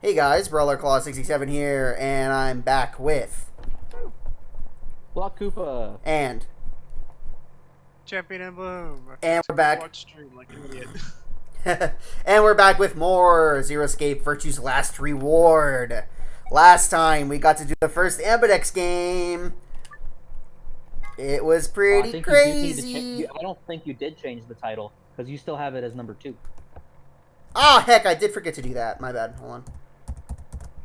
Hey guys, BrawlerClaw67 here, and I'm back with... Block Koopa. And Champion and Bloom. And we're back. Watch stream like an idiot. and we're back with more Zero Escape Virtue's Last Reward. Last time, we got to do the first Ambidex game. It was pretty crazy. I don't think you did change the title, because you still have it as number 2. Ah, heck, I did forget to do that. My bad. Hold on.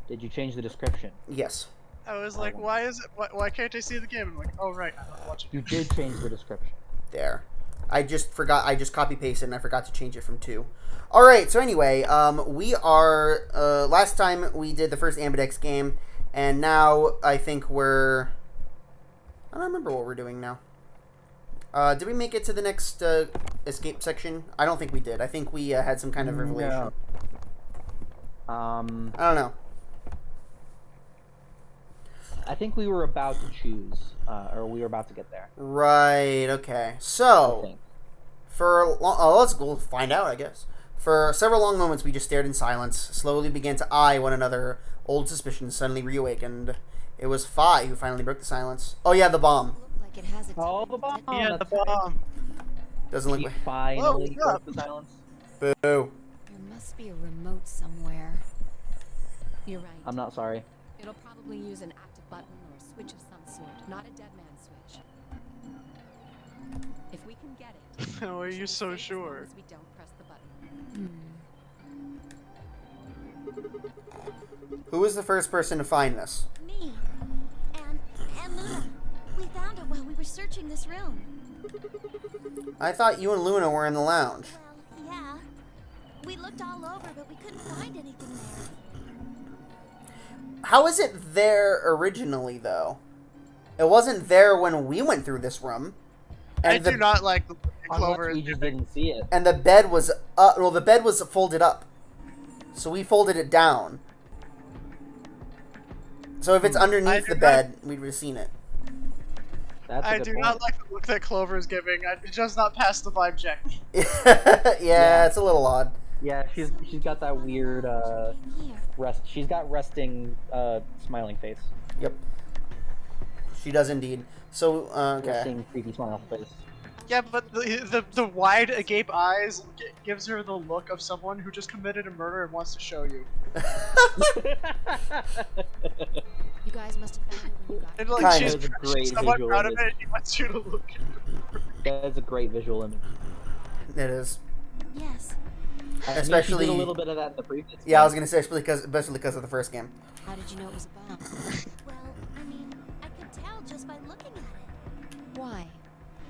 Did you change the description? Yes. I was like, why is it? Why can't I see the game? I'm like, oh right, I'm not watching. You did change the description. There. I just forgot. I just copy-pasted and I forgot to change it from 2. Alright, so anyway, we are... last time we did the first Ambidex game, and now I think we're... I don't remember what we're doing now. Did we make it to the next escape section? I don't think we did. I think we had some kind of revelation. No. I don't know. I think we were about to choose, or we were about to get there. Right, okay. So, let's go find out, I guess. For several long moments, we just stared in silence, slowly began to eye one another. Old suspicions suddenly reawakened. It was Fi who finally broke the silence. Oh yeah, the bomb. Like it has a Oh, the bomb! Yeah, the That's bomb. Doesn't look He like... finally Whoa, broke the silence. Boo. There must be a remote somewhere. You're right. I'm not sorry. It'll probably use an active button or a switch of some sort, not a dead man switch. If we can get it. How are we you should so be safe as long sure? as we don't press the button. Who was the first person to find this? Me. And Luna. We found it while we were searching this room. I thought you and Luna were in the lounge. Well, yeah. We looked all over, but we couldn't find anything there. How is it there originally, though? It wasn't there when we went through this room. I do not like the Clover. Unless we just didn't see it. And the bed was up. Well, the bed was folded up. So we folded it down. So if it's underneath the bed, we'd have seen it. That's a I good do point. not like the look that Clover is giving. It does not pass the vibe check. Yeah, it's a little odd. Yeah, she's got that weird Here. She's got resting smiling face. Yep. She does indeed. So, okay. Resting creepy smile face. Yeah, but the wide agape eyes gives her the look of someone who just committed a murder and wants to show you. You guys must have found it when you got And it. like Kind she's of. It's a great somewhat visual proud of image. it. She wants you to look at her. That is a great visual image. It is. Yes. I mean, Especially- she did a little bit of that in the previous. Yeah, I was game. gonna say, especially because of the first game. How did you know it was a bomb? Well, I mean, I could tell just by looking at it. Why?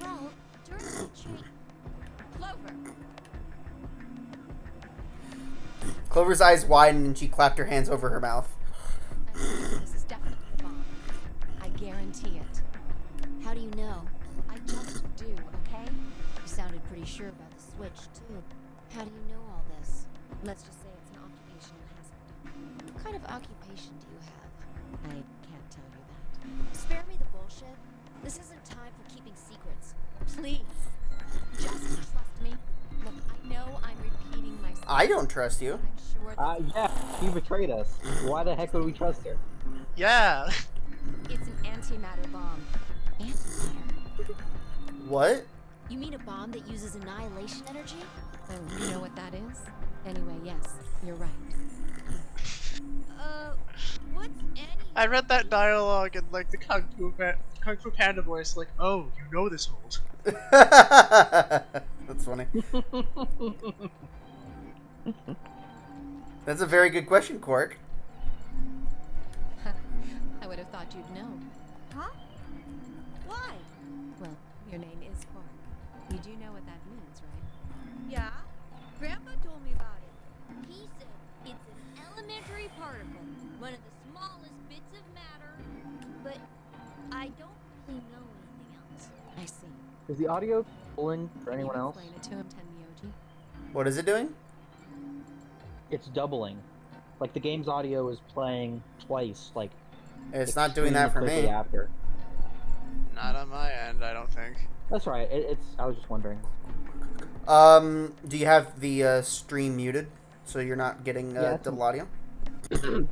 Well, during the retreat. Clover! Clover's eyes widened and she clapped her hands over her mouth. I think this is definitely a bomb. I guarantee it. How do you know? I just do, okay? You sounded pretty sure about the switch, too. How do you know all this? Let's just say it's an occupational hazard. What kind of occupation do you have? I can't tell you that. Spare me the bullshit. This isn't time for keeping secrets. Please. Just trust me. Look, I know I'm repeating myself. I don't trust you. I'm sure this Yeah, she betrayed us. Why the heck would we trust her? Yeah. it's an antimatter bomb. Antimatter. What? You mean a bomb that uses annihilation energy? Oh, you know what that is? Anyway, yes, you're right. What's any? I read that dialogue in like the Kung Fu Panda voice, like, oh, you know this hold. That's funny. That's a very good question, Quark. I would have thought you'd know. Huh? Why? Well, your name is Quark. You do know what that means, right? Yeah. Grandpa told me about it. He said it's an elementary particle, one of the smallest bits of matter. But I don't really know anything else. I see. Is the audio pulling for Can you anyone else? explain it to him, Tenmyoji? What is it doing? It's doubling. Like the game's audio is playing twice. Like It's not doing that for extremely me. quickly after. Not on my end, I don't think. That's right. It's. I was just wondering. Do you have the stream muted so you're not getting Yeah, it's- double audio? I don't know.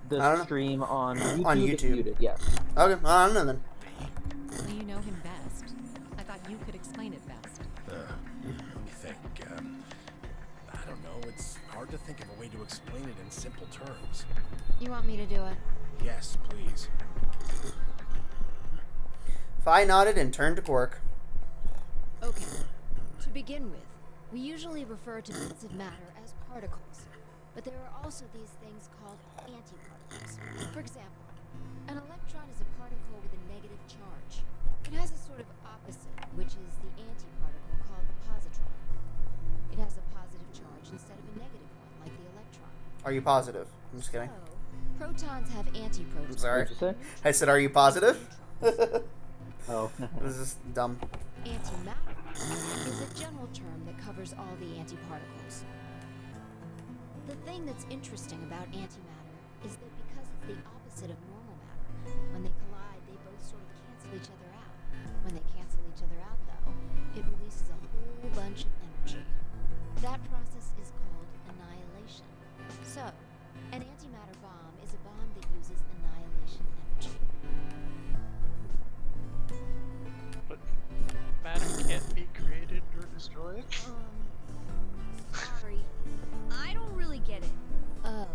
The stream on YouTube. On is YouTube. muted, yes. Okay, well, I don't know then. Well, you know him best. I thought you could explain it best. Let me think. I don't know. It's hard to think of a way to explain it in simple terms. You want me to do it? Yes, please. Fi nodded and turned to Quark. Okay. To begin with, we usually refer to bits of matter as particles, but there are also these things called antiparticles. For example, an electron is a particle with a negative charge. It has a sort of opposite, which is the antiparticle called the positron. It has a positive charge instead of a negative one, like the electron. Are you positive? I'm just kidding. So, protons have antiprotons. I'm sorry. What'd you say? I said, are you positive? Oh. This is dumb. Antimatter is a general term that covers all the antiparticles. The thing that's interesting about antimatter is that because it's the opposite of normal matter, when they collide, they both sort of cancel each other out. When they cancel each other out, though, it releases a whole bunch of energy. That process is called annihilation. So, an antimatter bomb is a bomb that uses annihilation energy. But matter can't be created or destroyed. Sorry. I don't really get it. Oh.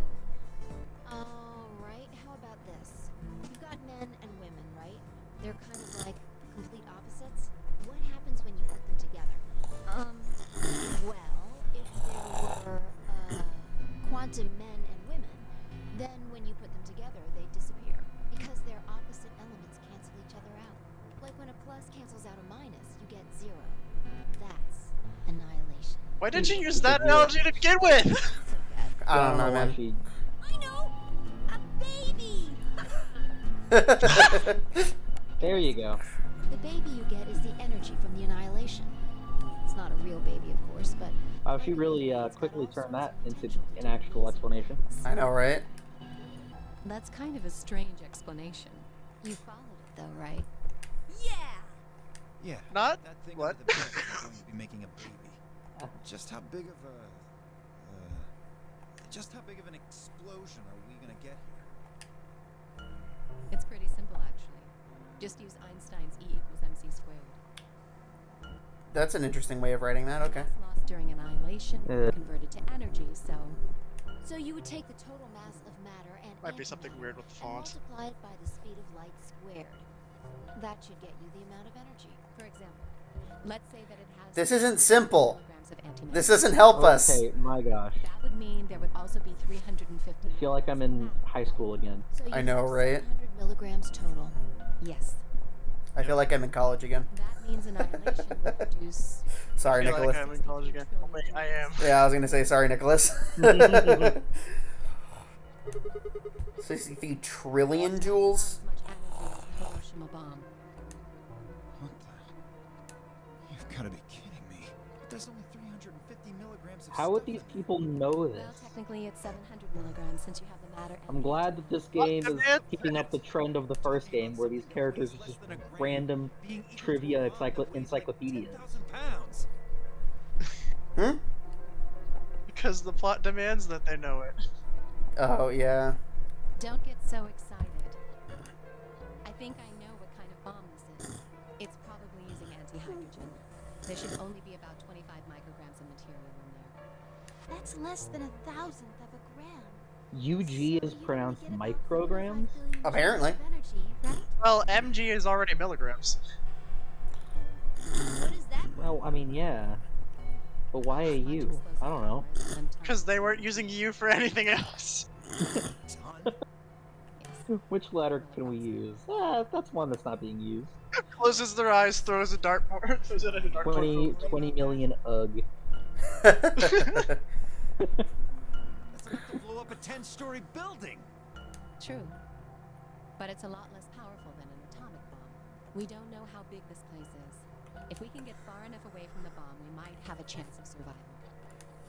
Alright, how about this? You've got men and women, right? They're kind of like complete opposites. What happens when you put them together? Well, if there were, quantum men and women, then when you put them together, they disappear. Because their opposite elements cancel each other out. Like when a plus cancels out a minus, you get zero. That's annihilation. Why did you use that analogy to begin with? So bad. I don't know, why man. she- I know! A baby! There you go. The baby you get is the energy from the annihilation. It's not a real baby, of course, but... Wow, she really quickly turned that into an actual explanation. I know, right? That's kind of a strange explanation. You followed it, though, right? Yeah! Yeah. Not That thing what? under the bed is going to be making a baby. Just how big of a just how big of an explosion are we gonna get here? It's pretty simple, actually. Just use Einstein's E equals mc squared. That's an interesting way of writing that. Okay. Mass lost during annihilation converted to energy, so So you would take the total mass of matter and Might be something antimatter weird with the and font. multiply it by the speed of light squared. That should get you the amount of energy. for example, let's say that it has This isn't simple. kilograms of antimatter. This doesn't help us. Okay, my gosh. That would mean there would also be 350. I feel like I'm in high school again. So you I know, have right? 700 milligrams total. Yes. I feel like I'm in college again. That means annihilation will produce. Sorry, I feel Nicholas. like I'm in college again. Oh, wait, I am. Yeah, I was gonna say sorry, Nicholas. 63 trillion joules? As much energy as the Hiroshima bomb. What the? You've got to be kidding me. There's only 350 milligrams of How would stuff these in people know Well, this? technically it's 700 milligrams since you have the matter. I'm glad that this game is man? keeping up the trend of the first game, where these characters are just random being eaten trivia alive that weighs encyclopedias. 10,000 pounds. Hmm? Because the plot demands that they know it. Oh, yeah. Don't get so excited. I think I know what kind of bomb this is. It's probably using anti-hydrogen. There should only be about 25 micrograms of material in there. That's less than 1,000th of a gram. UG is So you pronounced get about 45 micrograms? billion joules Apparently. of energy, right? Well, mg is already milligrams. What does that mean? Well, I mean, yeah. But why a Much U? explosive I don't know. power is 1 ton. Because they weren't using U for anything else. Ton. Which letter can we use? That's one that's not being used. Closes their eyes, throws a dartboard, throws it at a dartboard. 20 million UG. That's enough to blow up a 10-story building. True. But it's a lot less powerful than an atomic bomb. We don't know how big this place is. If we can get far enough away from the bomb, we might have a chance of survival.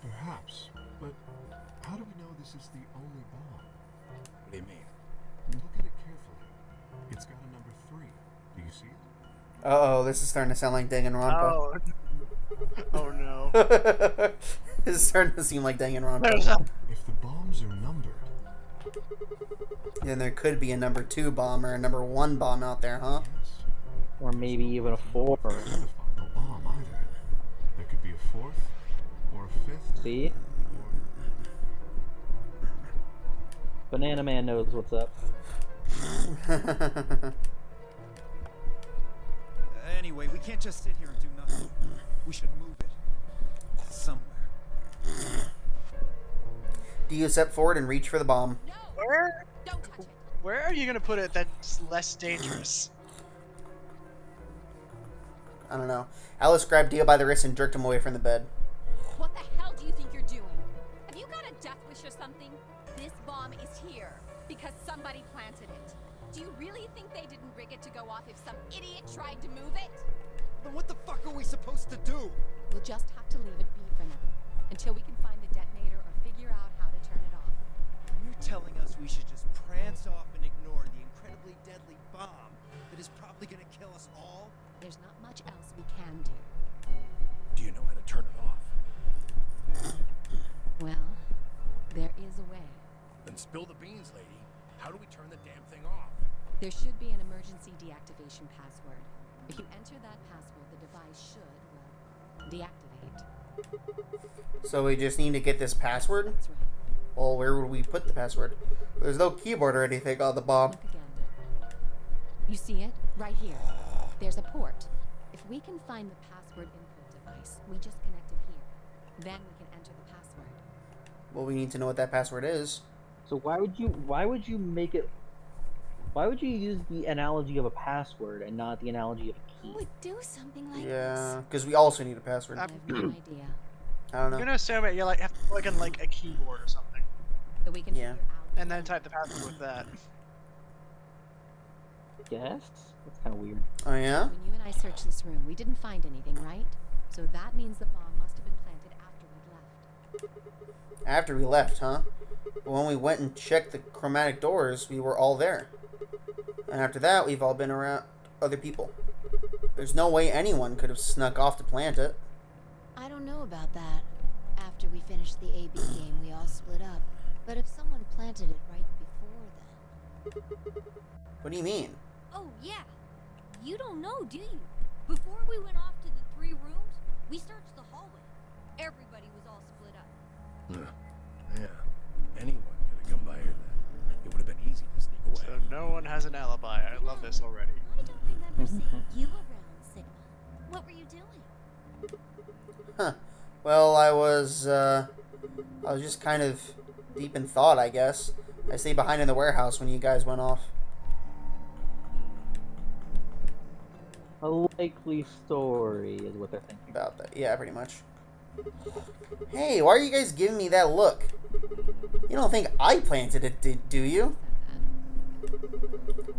Perhaps, but how do we know this is the only bomb? What do you mean? Look at it carefully. It's got a number 3. Do you see it? Uh-oh, this is starting to sound like Danganronpa. Oh. Oh no. This is starting to seem like Danganronpa. There's a If the bombs are numbered, Then there could be a number 2 bomb or a number 1 bomb out there, huh? Yes. Or maybe even a 4. The final bomb either. There could be a 4th or a 5th. See? Banana Man knows what's up. Anyway, we can't just sit here and do nothing. We should move it. Somewhere. Do you step forward and reach for the bomb? No! Where? Don't touch it! Where are you gonna put it that's less dangerous? I don't know. Alice grabbed Dio by the wrist and jerked him away from the bed. What the hell do you think you're doing? Have you got a death wish or something? This bomb is here because somebody planted it. Do you really think they didn't rig it to go off if some idiot tried to move it? Then what the fuck are we supposed to do? We'll just have to leave it be for now, until we can find the detonator or figure out how to turn it off. You're telling us we should just prance off and ignore the incredibly deadly bomb that is probably gonna kill us all? There's not much else we can do. Do you know how to turn it off? Well, there is a way. Then spill the beans, lady. How do we turn the damn thing off? There should be an emergency deactivation password. If you enter that password, the device should, well, deactivate. So we just need to get this password? That's right. Well, where would we put the password? There's no keyboard or anything on the bomb. Look again. You see it? Right here. There's a port. If we can find the password input device, we just connect it here. Then we can enter the password. Well, we need to know what that password is. So why would you make it? Why would you use the analogy of a password and not the analogy of a Who key? would do something like Yeah, because we also need a password. I have no idea. I don't I'm know. gonna assume it, you like have to plug in like a keyboard or something, So we can Yeah. figure out. and then type the password with that. Guess? That's kind of weird. Oh, yeah? When you and I searched this room, we didn't find anything, right? So that means the bomb must have been planted after we left. After we left, huh? But when we went and checked the chromatic doors, we were all there. And after that, we've all been around other people. There's no way anyone could have snuck off to plant it. I don't know about that. After we finished the AB game, we all split up. But if someone planted it right before then... What do you mean? Oh, yeah. You don't know, do you? Before we went off to the 3 rooms, we searched the hallway. Everybody was all split up. Yeah. Anyone could have come by here then. It would have been easy to sneak away. So no one has an alibi. I love this already. I don't remember seeing you around, Sigma. What were you doing? Huh. Well, I was just kind of deep in thought, I guess. I stayed behind in the warehouse when you guys went off. A likely story is what they're thinking. About that. Yeah, pretty much. Hey, why are you guys giving me that look? You don't think I planted it, do you?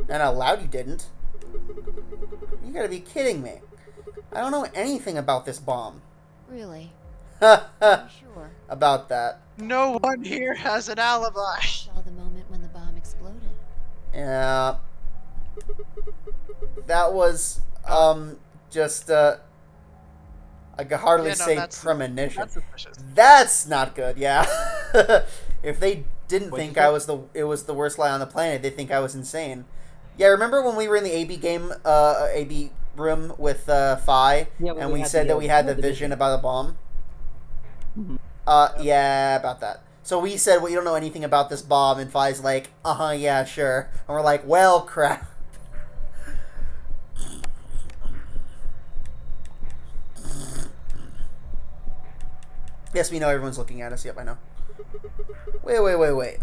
And out loud you didn't. You gotta be kidding me. I don't know anything about this bomb. Really? Are About you sure? that. No one here has an alibi. I saw the moment when the bomb exploded. Yeah. That was, just, I could hardly Yeah, no, say that's- premonition. That's suspicious. That's not good, yeah. If they didn't What'd think you say? it was the worst lie on the planet, they think I was insane. Yeah, remember when we were in the AB game, AB room with Phi, Yeah, when and we we had said the, that we had the the vision about a bomb? Mhm. Yeah, about that. So we said, well, you don't know anything about this bomb, and Phi's like, yeah, sure. And we're like, well, crap. Yes, we know everyone's looking at us. Yep, I know. Wait.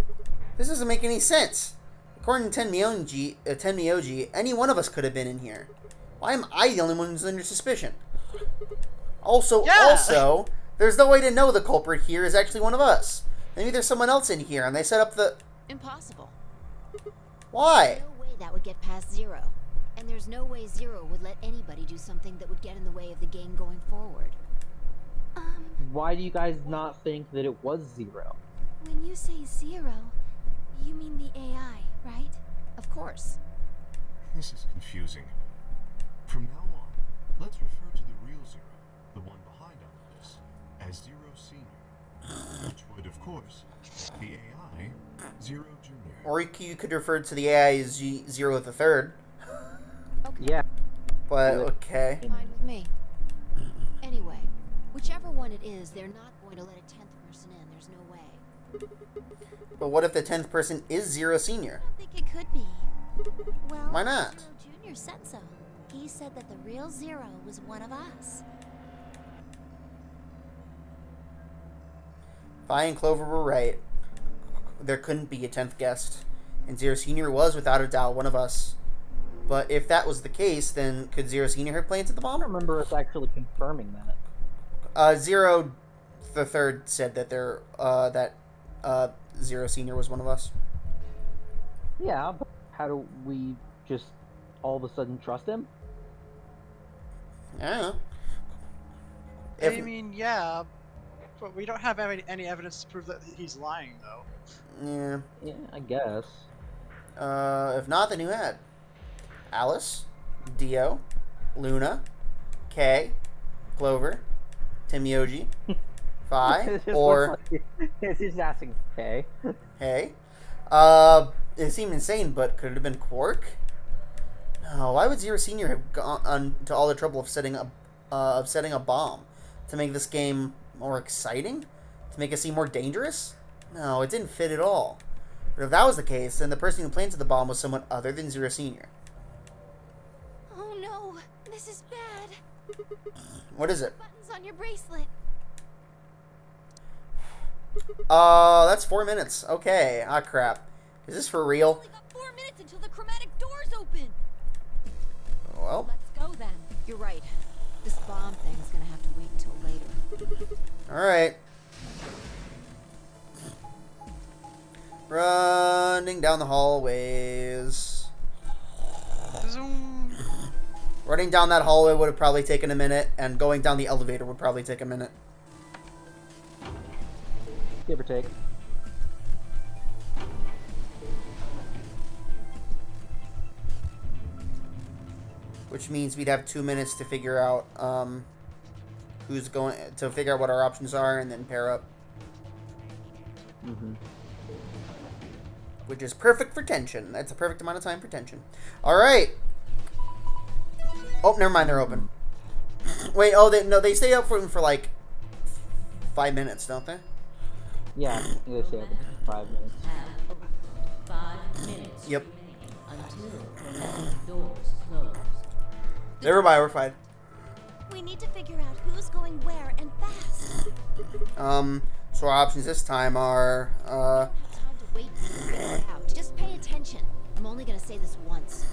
This doesn't make any sense. According to Tenmyoji, any one of us could have been in here. Why am I the only one who's under suspicion? Also, there's no way to know the culprit here is actually one of us. Maybe there's someone else in here, and they set up the... Impossible. Why? No way that would get past Zero. And there's no way Zero would let anybody do something that would get in the way of the game going forward. Why do you guys not think that it was Zero? When you say 0, you mean the AI, right? Of course. This is confusing. From now on, let's refer to the real Zero, the one behind all of this, as Zero Senior, which would, of course, the AI Zero Junior. Or you could refer to the AI as Zero the Third. Okay. Yeah. But, okay. Fine with me. Anyway, whichever one it is, they're not going to let a 10th person in. There's no way. But what if the 10th person is Zero Senior? I don't think it could be. Well, Why not? Zero Junior said so. He said that the real Zero was one of us. Vi and Clover were right. There couldn't be a 10th guest. And Zero Senior was, without a doubt, one of us. But if that was the case, then could Zero Senior have planted the I bomb? don't remember us actually confirming that. Zero the Third said that Zero Senior was one of us. Yeah, but how do we just all of a sudden trust him? I don't know. I mean, yeah, but we don't have any evidence to prove that he's lying, though. Yeah. Yeah, I guess. If not, then who had? Alice, Dio, Luna, Kay, Clover, Timyoji, Vi, or It's just asking, okay. Hey. It seemed insane, but could it have been Quark? No, why would Zero Senior have gone to all the trouble of setting a bomb to make this game more exciting? To make it seem more dangerous? No, it didn't fit at all. But if that was the case, then the person who planted the bomb was someone other than Zero Senior. Oh no, this is bad. What is it? Buttons on your bracelet. That's 4 minutes. Okay. Ah, crap. Is this for real? Only got 4 minutes until the chromatic doors open. Well, Let's go then. You're right. This bomb thing's gonna have to wait until later. alright. Running down the hallways. Zoom. Running down that hallway would have probably taken a minute, and going down the elevator would probably take a minute. Give or take. Which means we'd have 2 minutes to figure out figure out what our options are and then pair up. Mm-hmm. Which is perfect for tension. That's a perfect amount of time for tension. Alright. Oh, never mind, they're open. Wait, they stay up for like 5 minutes, don't they? Yeah, they say it 5 minutes. 5 minutes Yep. until the doors close. Never mind, we're fine. We need to figure out who's going where and fast. So our options this time are, I don't have time to wait to figure it out. Just pay attention. I'm only gonna say this once.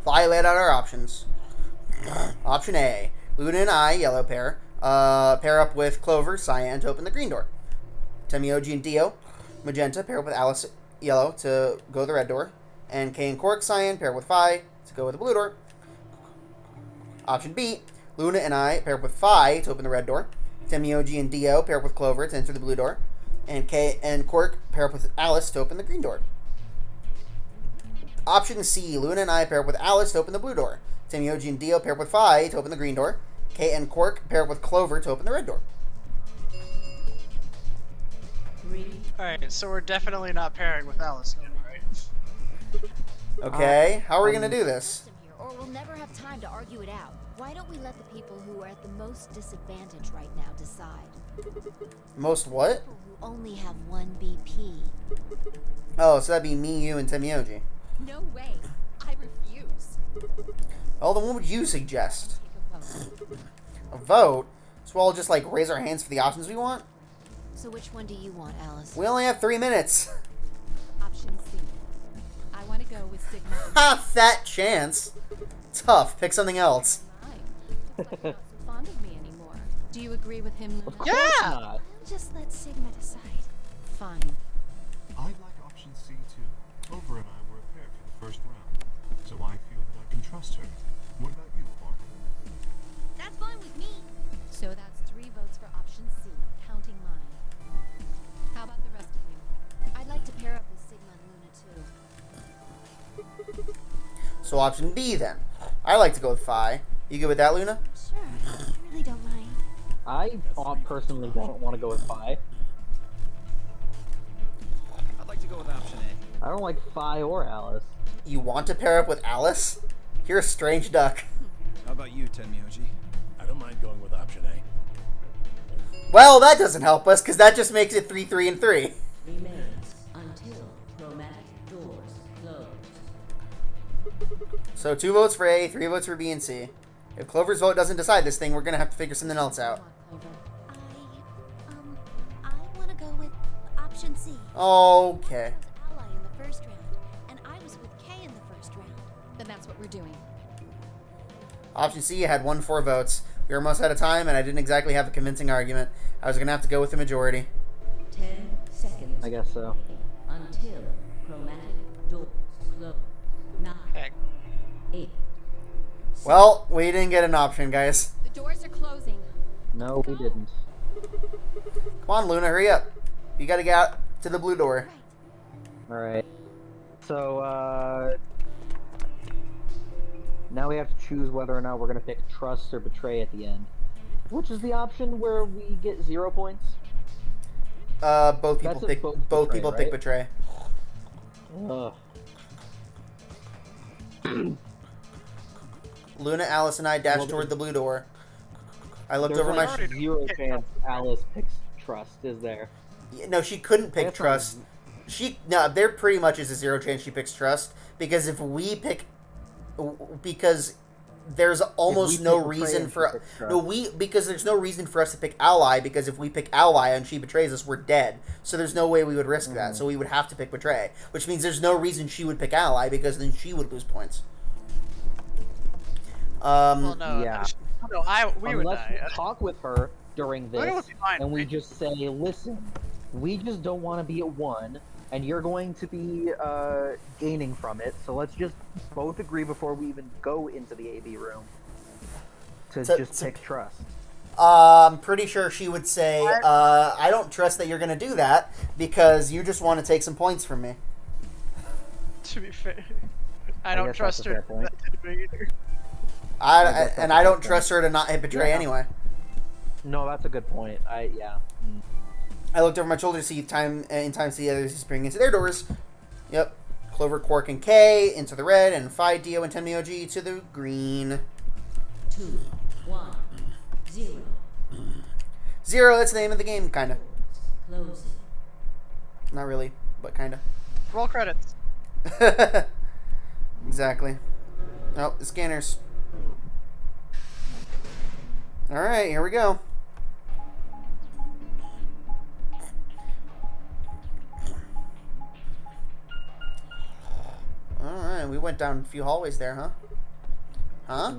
Vi laid out our options. Option A, Luna and I, yellow pair, pair up with Clover, cyan, to open the green door. Temioji and Dio, magenta, pair up with Alice, yellow, to go the red door. And Kay and Quark, cyan, pair up with Vi, to go with the blue door. Option B, Luna and I, pair up with Vi, to open the red door. Temioji and Dio, pair up with Clover, to enter the blue door. And Kay and Quark, pair up with Alice, to open the green door. Option C, Luna and I pair up with Alice to open the blue door. Temioji and Dio pair up with Vi to open the green door. Kay and Quark pair up with Clover to open the red door. 3, Alright, so we're definitely not pairing with Alice again, right? Okay, how are we going to do this? System here, or we'll never have time to argue it out. Why don't we let the people who are at the most disadvantage right now decide? Most what? People who only have one BP. Oh, so that'd be me, you, and Temioji. No way. I refuse. Oh, then what would you suggest? Take a vote. A vote? So we'll all just like raise our hands for the options we want? So which one do you want, Alice? We only have 3 minutes. Option C. I want to go with Sigma. Ha, fat chance. Tough, pick something else. Mine. Looks like you're not so fond of me anymore. Do you agree with him, Luna? Of course Yeah! not. I'll just let Sigma decide. Fine. I'd like option C too. Clover and I were a pair for the first round, so I feel that I can trust her. What about you, Quark? That's fine with me. So that's 3 votes for option C, counting mine. How about the rest of you? I'd like to pair up with Sigma and Luna too. So option B then. I like to go with Vi. You good with that, Luna? Sure, I really don't mind. I personally don't want to go with Vi. don't like Fi or Alice. You want to pair up with Alice? You're a strange duck. How about you, Tenmyoji? I don't mind going with option A. Well, that doesn't help us, because that just makes it 3, 3, and 3. Remains until chromatic doors close. So 2 votes for A, 3 votes for B and C. If Clover's vote doesn't decide this thing, we're going to have to figure something else out. I want to go with option C. Okay. I was ally in the first round, and I was with Kay in the first round. Then that's what we're doing. Option C had 4 votes. We were almost out of time, and I didn't exactly have a convincing argument. I was going to have to go with the majority. 10 seconds. I guess so. Until chromatic doors close. 9, Heck. 8. Well, we didn't get an option, guys. The doors are closing. No, we didn't. Come on, Luna, hurry up. You got to get out to the blue door. Alright. So, now we have to choose whether or not we're going to pick Trust or Betray at the end. Which is the option where we get 0 points? Both people That's pick both people Betray, pick Betray. Ugh. Luna, Alice, and I dashed toward the blue door. I looked There's over my... like 0 chance Alice picks Trust, is there? No, she couldn't pick That's Trust. No, there pretty much is a 0 chance she picks Trust, because if we pick... Because there's almost no pick Betray reason and she for... picks Trust. No, because there's no reason for us to pick Ally, because if we pick Ally and she betrays us, we're dead. So there's no way we would risk that, so we would have to pick Betray. Which means there's no reason she would pick Ally, because then she would lose points. Well, no. yeah. No, we would Unless die. we talk with her during Luna this, would be fine, and we right? just say, listen, we just don't want to be at 1, and you're going to be gaining from it, so let's just both agree before we even go into the AV room to just pick Trust. I'm pretty sure she would say, I don't trust that you're going to do that, because you just want to take some points from me. To be fair, I I don't guess trust that's a her. fair point. That did either. I don't trust her to not hit Betray Yeah. anyway. No, that's a good point. Yeah. I looked over my shoulder to see in time to see the others spring into their doors. Yep. Clover, Quark, and K into the red, and Phi, Dio, and Tenmyoji to the green. 2, 1, 0. 0, that's the name of the game, kinda. Closing. Not really, but kinda. Roll credits. Exactly. Oh, the scanners. Alright, here we go. Alright, we went down a few hallways there, huh? Huh?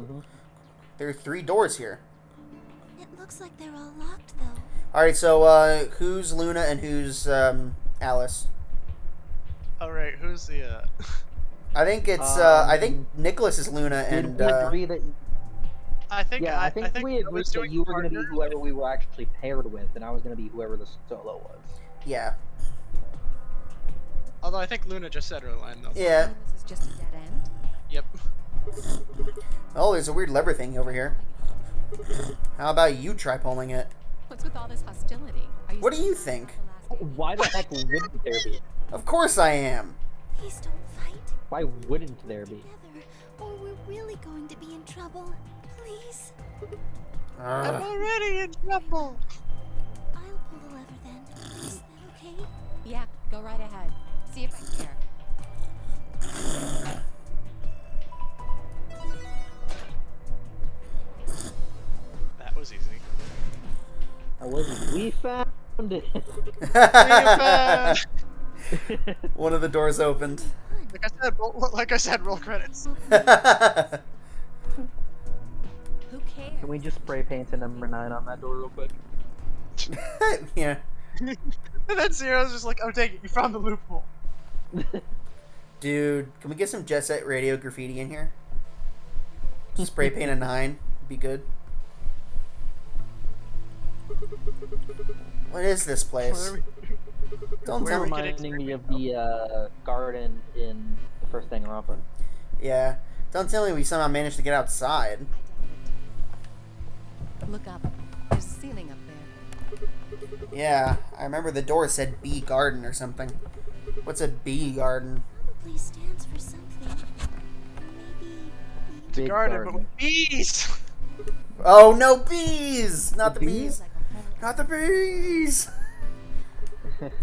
There are 3 doors here. It looks like they're all locked, though. Alright, so, who's Luna and who's, Alice? Alright, who's the, I think it's, I think Nicholas is Luna Did and, we agree that... I think I think we I agreed was that doing you were going to be partner. whoever we were actually paired with, and I was going to be whoever the solo was. yeah. Although I think Luna just said her line, though. Yeah. This is just a dead end. Yep. Oh, there's a weird lever thing over here. How about you try pulling it? What's with all this hostility? Are What do you still think? the last Why the heck wouldn't there be? Of course I am. Please don't fight Why wouldn't there be? together, or we're really going to be in trouble. Please. I'm already in trouble. I'll pull the lever then. Is that okay? Yeah, go right ahead. See if I care. That was easy. We found it. One of the doors opened. Like I said, roll credits. Who cares? Can we just spray paint a number 9 on that door real quick? Yeah. And then Zero's just like, "Oh, take it. You found the loophole." Dude, can we get some Jet Set Radio graffiti in here? Spray paint a 9. Be good. What is this place? Don't It's tell me. reminding me of the garden in the first Danganronpa. Yeah. Don't tell me we somehow managed to get outside. Look up. There's a ceiling up there. Yeah, I remember the door said B Garden or something. What's a bee garden? Probably stands for something. Maybe It's a Big garden, but garden. with bees. Oh no, bees! Not the The bees! Not the bees!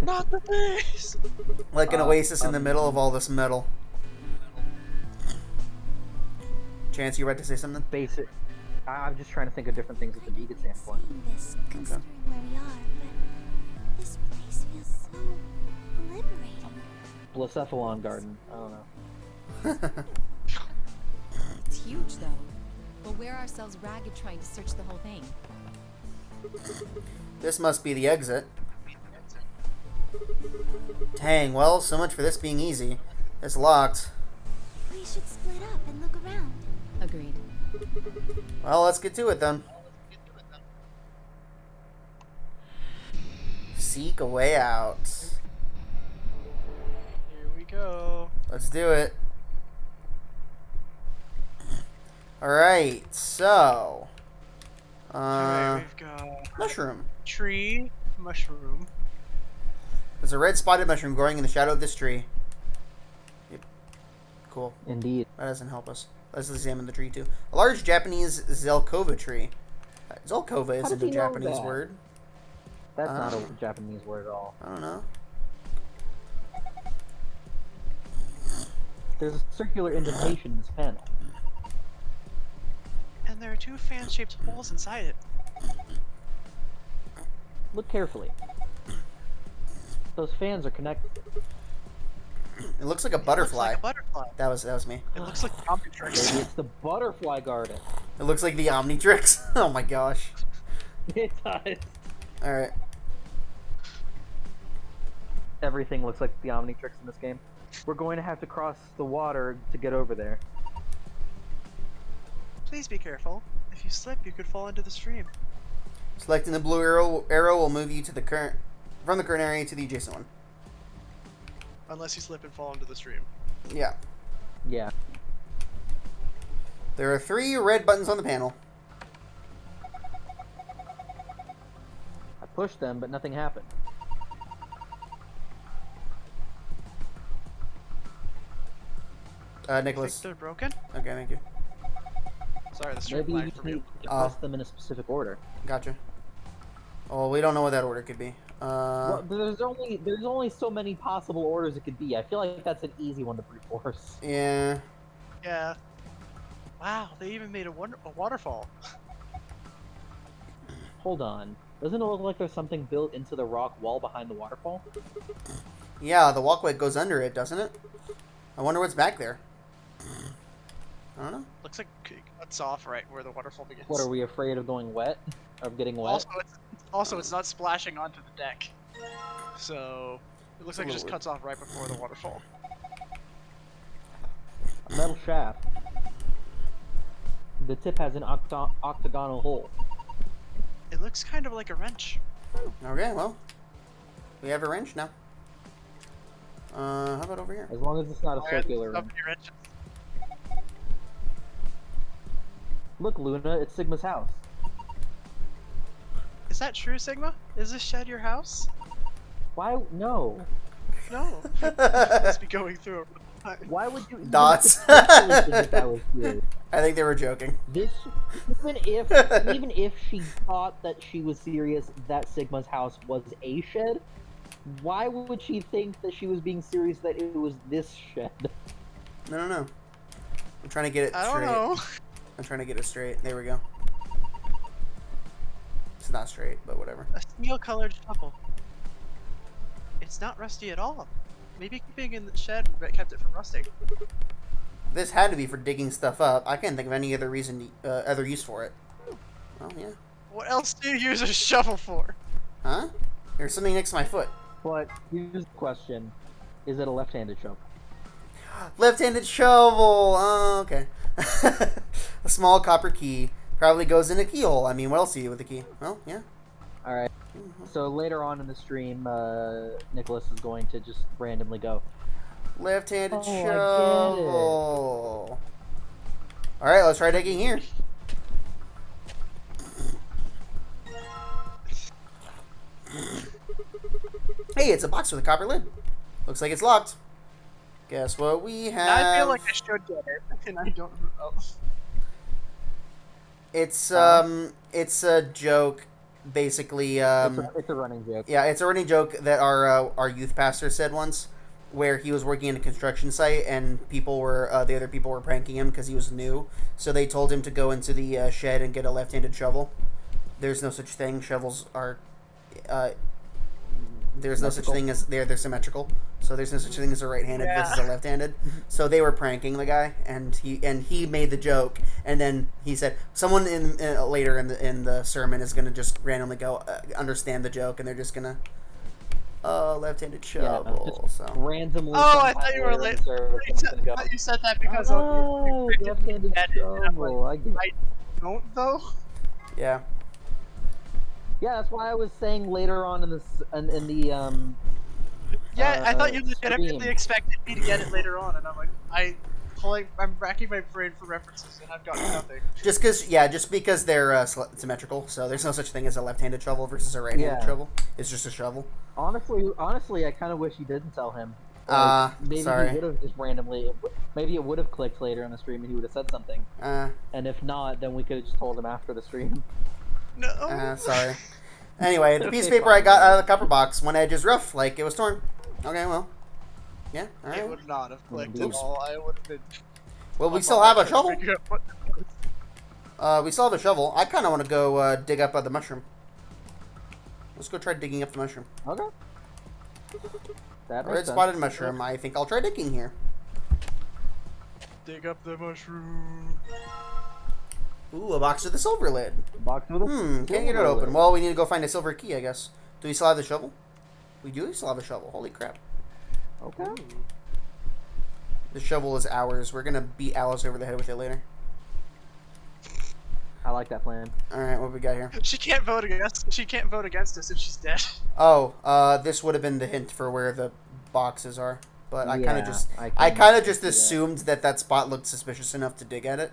Not the bees. Like an oasis in the middle of all this metal. Chance, you about to say something? Basic. I'm just trying to think of different things that the bee could stand for. saying this, considering where we are, but this place feels so liberating. Blacephalon garden. I don't know. It's huge, though. We'll wear ourselves ragged trying to search the whole thing. This must be the exit. Dang, well, so much for this being easy. It's locked. We should split up and look around. Agreed. Well, let's get to it then. Seek a way out. Here we go. Let's do it. Alright, so. Alright, we've got Mushroom. tree, mushroom. There's a red spotted mushroom growing in the shadow of this tree. Yep. Cool. Indeed. That doesn't help us. Let's examine the tree too. A large Japanese Zelkova tree. Zelkova How isn't does a he know Japanese that? word. That's not a Japanese word at all. I don't know. There's a circular indentation in this panel. And there are two fan-shaped holes inside it. Look carefully. Those fans are connected. It looks like a It looks butterfly. like a butterfly. That was me. It looks like Omnitrix. Maybe it's the butterfly garden. It looks like the Omnitrix. Oh my gosh. It does. Alright. Everything looks like the Omnitrix in this game. We're going to have to cross the water to get over there. Please be careful. If you slip, you could fall into the stream. Selecting the blue arrow will move you to the from the current area to the adjacent one. Unless you slip and fall into the stream. Yeah. Yeah. There are 3 red buttons on the panel. I pushed them, but nothing happened. Think Nicholas. they're broken? Okay, thank you. Sorry, the stream Maybe you lagged just for me. need to press them in a specific order. Gotcha. Well, we don't know what that order could be. Well, there's only so many possible orders it could be. I feel like that's an easy one to brute force. Yeah. Yeah. Wow, they even made a waterfall. Hold on. Doesn't it look like there's something built into the rock wall behind the waterfall? Yeah, the walkway goes under it, doesn't it? I wonder what's back there. I don't know. Looks like it cuts off right where the waterfall begins. What, are we afraid of going wet? Of getting wet? Also, it's not splashing onto the deck. So, it looks It's a like it just little cuts off right before the waterfall. A metal shaft. The tip has an octagonal hole. It looks kind of like a wrench. Okay, well. We have a wrench now. How about over here? As long as it's not a circular Up wrench. your wrench. Look, Luna, it's Sigma's house. Is that true, Sigma? Is this shed your house? Why? No. No. Must be going through it. Why would you even Dots. potentially think that was serious? I think they were joking. This, even if she thought that she was serious, that Sigma's house was a shed, why would she think that she was being serious that it was this shed? No. I'm trying to get it I straight. don't know. I'm trying to get it straight. There we go. It's not straight, but whatever. A steel-colored shovel. It's not rusty at all. Maybe keeping it in the shed kept it from rusting. This had to be for digging stuff up. I can't think of any other reason, other use for it. Well, yeah. What else do you use a shovel for? Huh? There's something next to my foot. But here's the question: is it a left-handed shovel? Left-handed shovel. Oh, okay. A small copper key probably goes in a keyhole. I mean, what else do you do with a key? Well, yeah. All right. So later on in the stream, Nicholas is going to just randomly go. Left-handed Oh, I get shovel. All right, let's try digging here. Hey, it's a box with a copper lid. Looks like it's locked. Guess what we have? Now I feel like I should get it, and I don't. Oh. It's a joke, basically. It's a running joke. Yeah, it's a running joke that our youth pastor said once, where he was working in a construction site and the other people were pranking him because he was new. So they told him to go into the shed and get a left-handed shovel. There's no such thing. Shovels are. There's no such thing as they're symmetrical. So there's no such thing as a right-handed versus a left-handed. So they were pranking the guy, and he made the joke, and then he said someone later in the sermon is gonna just randomly go understand the joke, and they're just gonna left-handed shovel. Just so randomly. Oh, I thought you were late. You said that because oh, left-handed shovel. I don't though. yeah. Yeah, that's why I was saying later on in the Yeah, I thought you stream. legitimately expected me to get it later on, and I'm like, I'm racking my brain for references, and I've got nothing. Just because they're symmetrical, so there's no such thing as a left-handed shovel versus a right-handed shovel. It's just a shovel. Honestly, I kind of wish you didn't tell him. Maybe sorry. he would have just randomly. Maybe it would have clicked later in the stream, and he would have said something. And if not, then we could have just told him after the stream. No. Sorry. Anyway, the piece of paper I got out of the copper box, one edge is rough, like it was torn. Okay, well. Yeah, alright. It would not have clicked at all. I would have been. Well, we still have a shovel. We still have a shovel. I kind of want to go dig up the mushroom. Let's go try digging up the mushroom. Okay. That Red spotted mushroom. I think I'll try digging here. Dig up the mushroom. Ooh, a box with a silver lid. Can't get it open. Well, we need to go find a silver key, I guess. Do we still have the shovel? We do still have a shovel. Holy crap. Okay. The shovel is ours. We're gonna beat Alice over the head with it later. I like that plan. Alright, what we got here? She can't vote against us if she's dead. Oh, this would have been the hint for where the boxes are. But I kind of just assumed that spot looked suspicious enough to dig at it.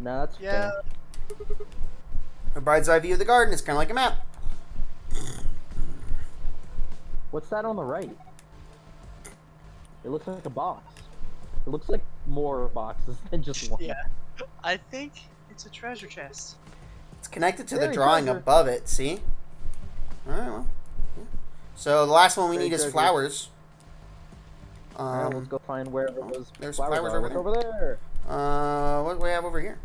No, that's fair. A bird's eye view of the garden is kind of like a map. What's that on the right? It looks like a box. It looks like more boxes than just one. Yeah. I think it's a treasure chest. It's connected to the drawing above it, see? Alright, well. Yeah. So the last one we need is flowers. Alright, let's go find where those there's flowers are. over there. Over there. What do we have over here?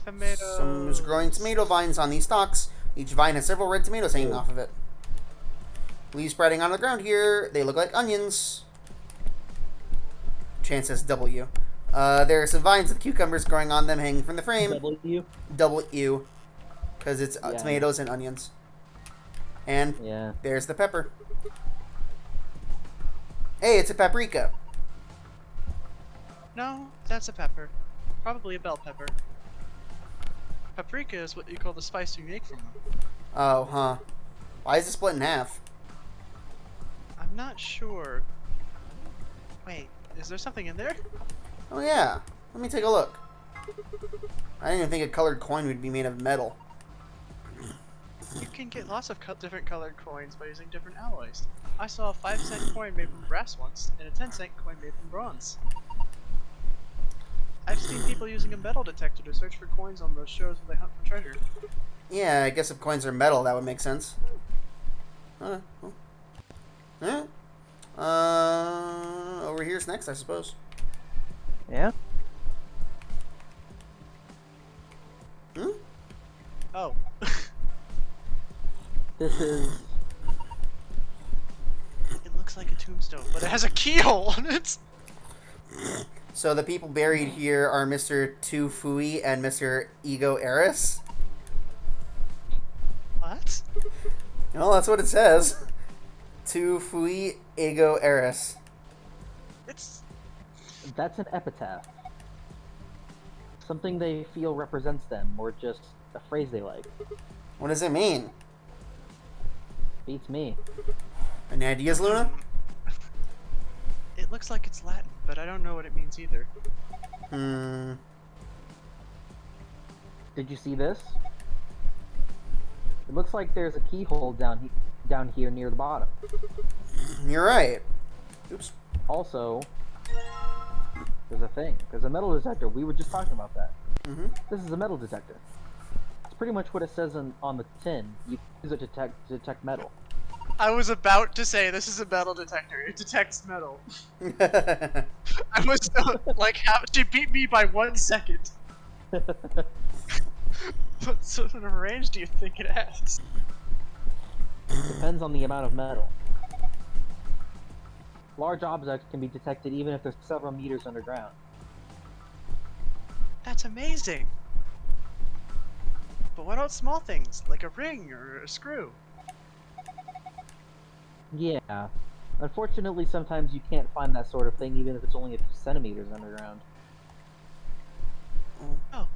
Tomatoes. Some growing tomato vines on these stalks. Each vine has several red tomatoes hanging off of it. Leaves spreading on the ground here. They look like onions. Chance says W. There are some vines with cucumbers growing on them hanging from the frame. W? W. Because it's tomatoes and onions. And there's the pepper. Hey, it's a paprika. No, that's a pepper. Probably a bell pepper. Paprika is what you call the spice you make from them. Oh, huh. Why is it split in half? I'm not sure. Wait, is there something in there? Oh, yeah. Let me take a look. I didn't even think a colored coin would be made of metal. You can get lots of different colored coins by using different alloys. I saw a 5-cent coin made from brass once, and a 10-cent coin made from bronze. I've seen people using a metal detector to search for coins on those shows where they hunt for treasure. Yeah, I guess if coins are metal, that would make sense. Well. Over here's next, I suppose. Yeah? Oh. This is... It looks like a tombstone, but it has a keyhole on it! So the people buried here are Mr. Tu Fui and Mr. Ego Eris. What? Well, that's what it says. Tu Fui Ego Eris. That's an epitaph. Something they feel represents them, or just a phrase they like. What does it mean? Beats me. Any ideas, Luna? It looks like it's Latin, but I don't know what it means either. Did you see this? It looks like there's a keyhole down here near the bottom. You're right. Oops. Also, there's a thing. There's a metal detector. We were just talking about that. Mm-hmm. This is a metal detector. It's pretty much what it says on the tin. You use it to detect metal. I was about to say this is a metal detector. It detects metal. I was like, she beat me by 1 second. What sort of range do you think it has? Depends on the amount of metal. Large objects can be detected even if they're several meters underground. That's amazing. But what about small things, like a ring or a screw? Yeah. Unfortunately, sometimes you can't find that sort of thing even if it's only a few centimeters underground. Oh.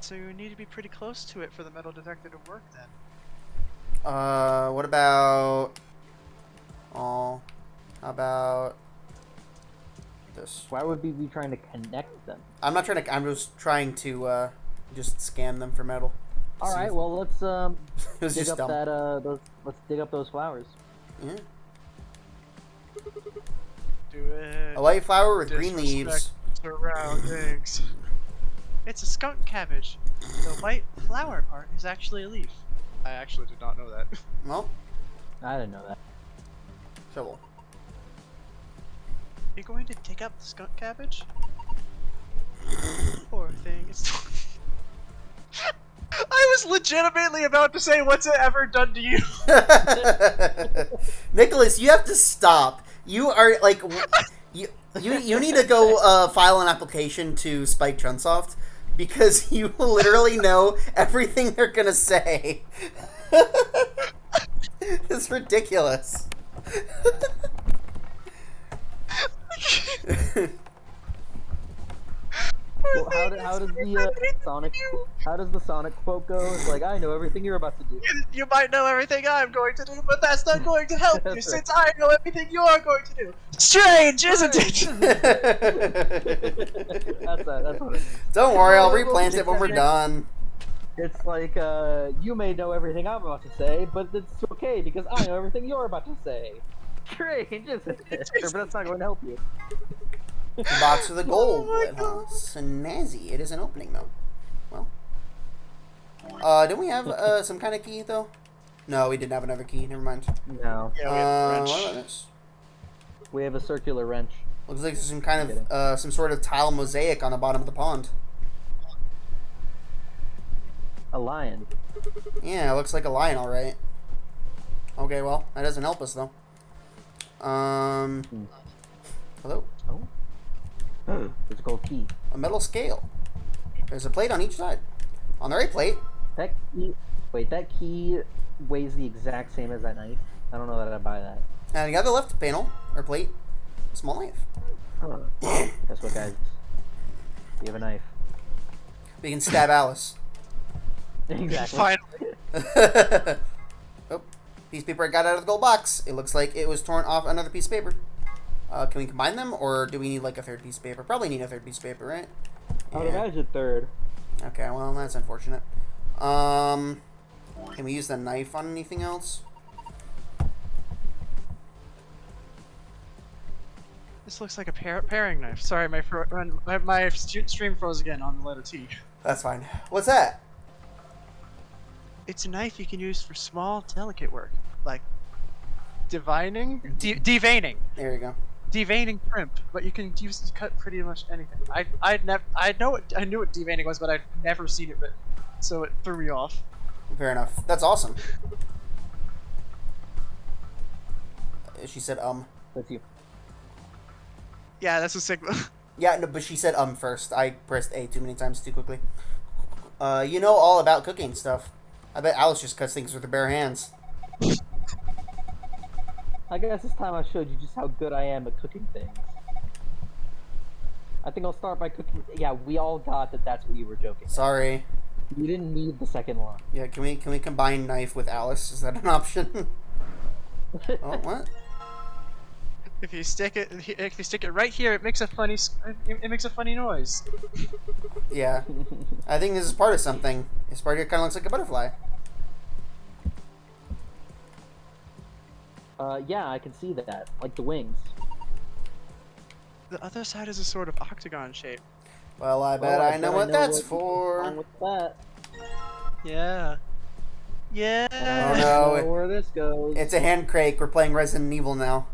So you need to be pretty close to it for the metal detector to work then. What about... Oh, how about this? Why would we be trying to connect them? I'm not trying to... I'm just trying to, just scan them for metal. Alright, well, let's, It was dig just up dumb. that, let's dig up those flowers. Yeah. Do it. A white flower with green leaves. Disrespect surroundings. It's a skunk cabbage. The white flower part is actually a leaf. I actually did not know that. Well, I didn't know that. shovel. You're going to dig up the skunk cabbage? Poor thing. It's I was legitimately about to say, what's it ever done to you? Nicholas, you have to stop. You are like you need to go file an application to Spike Chunsoft because you literally know everything they're gonna say. It's ridiculous. Well, how does the Sonic quote go? It's like, I know everything you're about to do. You might know everything I'm going to do, but that's not going to help you That's right. since I know everything you're going to do. Strange, isn't it? That's what it is. Don't worry, I'll replant it when we're done. It's like, you may know everything I'm about to say, but it's okay because I know everything you're about to say. Strange, isn't it? But that's not going to help you. The box with the gold. Snazzy. It is an opening though. Well. Didn't we have some kind of key though? No, we didn't have another key. Never mind. No. Yeah, we have the wrench. What about this? We have a circular wrench. Looks like there's some kind of some sort of tile mosaic on the bottom of the pond. A lion. Yeah, it looks like a lion, all right. Okay, well, that doesn't help us though. Hello. Oh. There's a gold key. A metal scale. There's a plate on each side. On the right plate. That key. Wait, that key weighs the exact same as that knife. I don't know that I'd buy that. And the other left panel or plate. A small knife. Huh. Guess what, guys? We have a knife. We can stab Alice. Exactly. Finally. Oh, piece of paper I got out of the gold box. It looks like it was torn off another piece of paper. Can we combine them, or do we need like a third piece of paper? Probably need a third piece of paper, right? I would imagine third. Okay, well, that's unfortunate. Can we use the knife on anything else? This looks like a paring knife. Sorry, my stream froze again on the letter T. That's fine. What's that? It's a knife you can use for small, delicate work, like deveining. There you go. Deveining crimp, but you can use it to cut pretty much anything. I knew what deveining was, but I'd never seen it written, so it threw me off. Fair enough. That's awesome. She said That's you. Yeah, that's a Sigma. Yeah, no, but she said first. I pressed A too many times too quickly. You know all about cooking stuff. I bet Alice just cuts things with her bare hands. I guess this time I showed you just how good I am at cooking things. I think I'll start by cooking. Yeah, we all got that. That's what you were joking. Sorry. You didn't need the second line. Yeah, can we combine knife with Alice? Is that an option? Oh, what? If you stick it right here, it makes a funny noise. Yeah. I think this is part of something. This part here kind of looks like a butterfly. Yeah, I can see that. Like the wings. The other side is a sort of octagon shape. Well, I bet I know what that's for. Wrong with that. Yeah. Yeah. And I Oh, don't no. know where this goes. It's a hand crank. We're playing Resident Evil now.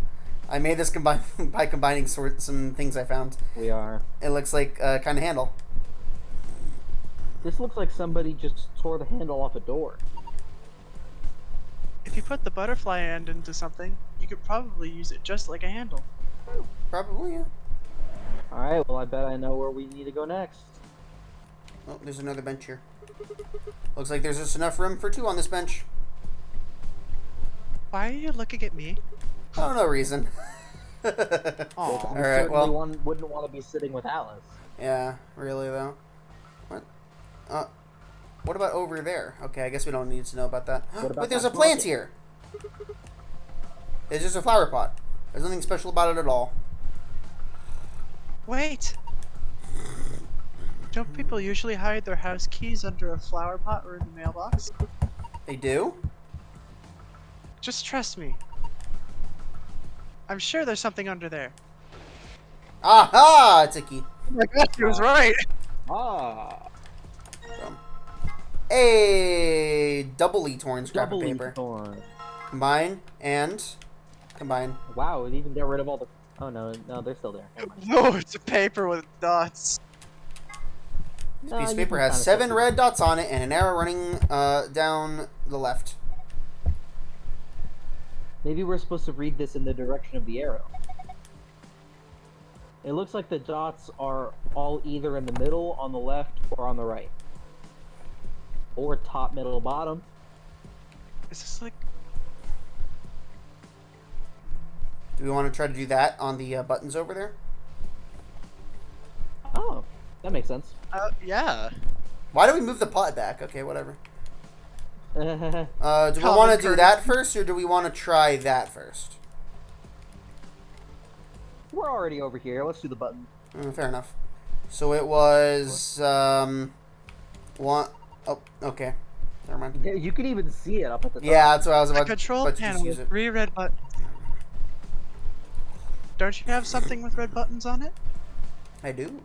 I made this by combining some things I found. We are. It looks like a kind of handle. This looks like somebody just tore the handle off a door. If you put the butterfly end into something, you could probably use it just like a handle. Probably, yeah. Alright, well I bet I know where we need to go next. Oh, there's another bench here. Looks like there's just enough room for 2 on this bench. Why are you looking at me? Oh, no reason. Aw. Alright, well. Wouldn't want to be sitting with Alice. Yeah, really though. What? What about over there? Okay, I guess we don't need to know about that. But there's a plant here. It's just a flower pot. There's nothing special about it at all. Wait! Don't people usually hide their house keys under a flower pot or in the mailbox? They do? Just trust me. I'm sure there's something under there. Aha! It's a key. Oh my god, he was right! Ah! A doubly torn scrap of Doubly paper. torn. Combine and combine. Wow, it even got rid of all the... Oh no, they're still there. Never mind. No, it's a paper with dots. This No, piece of you paper can has kinda 7 see. red dots on it and an arrow running down the left. Maybe we're supposed to read this in the direction of the arrow. It looks like the dots are all either in the middle, on the left, or on the right. Or top, middle, bottom. Is this like... Do we want to try to do that on the buttons over there? Oh, that makes sense. yeah. Why do we move the pot back? Okay, whatever. Do we Common want to do courtesy. that first, or do we want to try that first? We're already over here. Let's do the button. Fair enough. So it was, one... Oh, okay. Never mind. Yeah, you can even see it up at the top. Yeah, that's what I was A about, control about to just panel use with it. 3 red buttons. Don't you have something with red buttons on it? I do.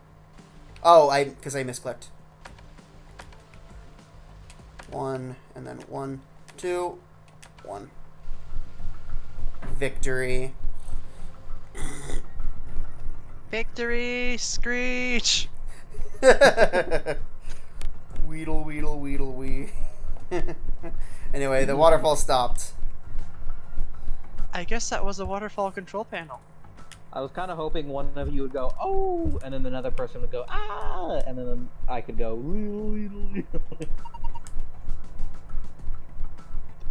Oh, because I misclicked. 1, and then 1, 2, 1. Victory. Victory! Screech! Weedle, weedle, weedle, wee. Anyway, the waterfall stopped. I guess that was a waterfall control panel. I was kind of hoping one of you would go, oh, and then another person would go, ah, and then I could go,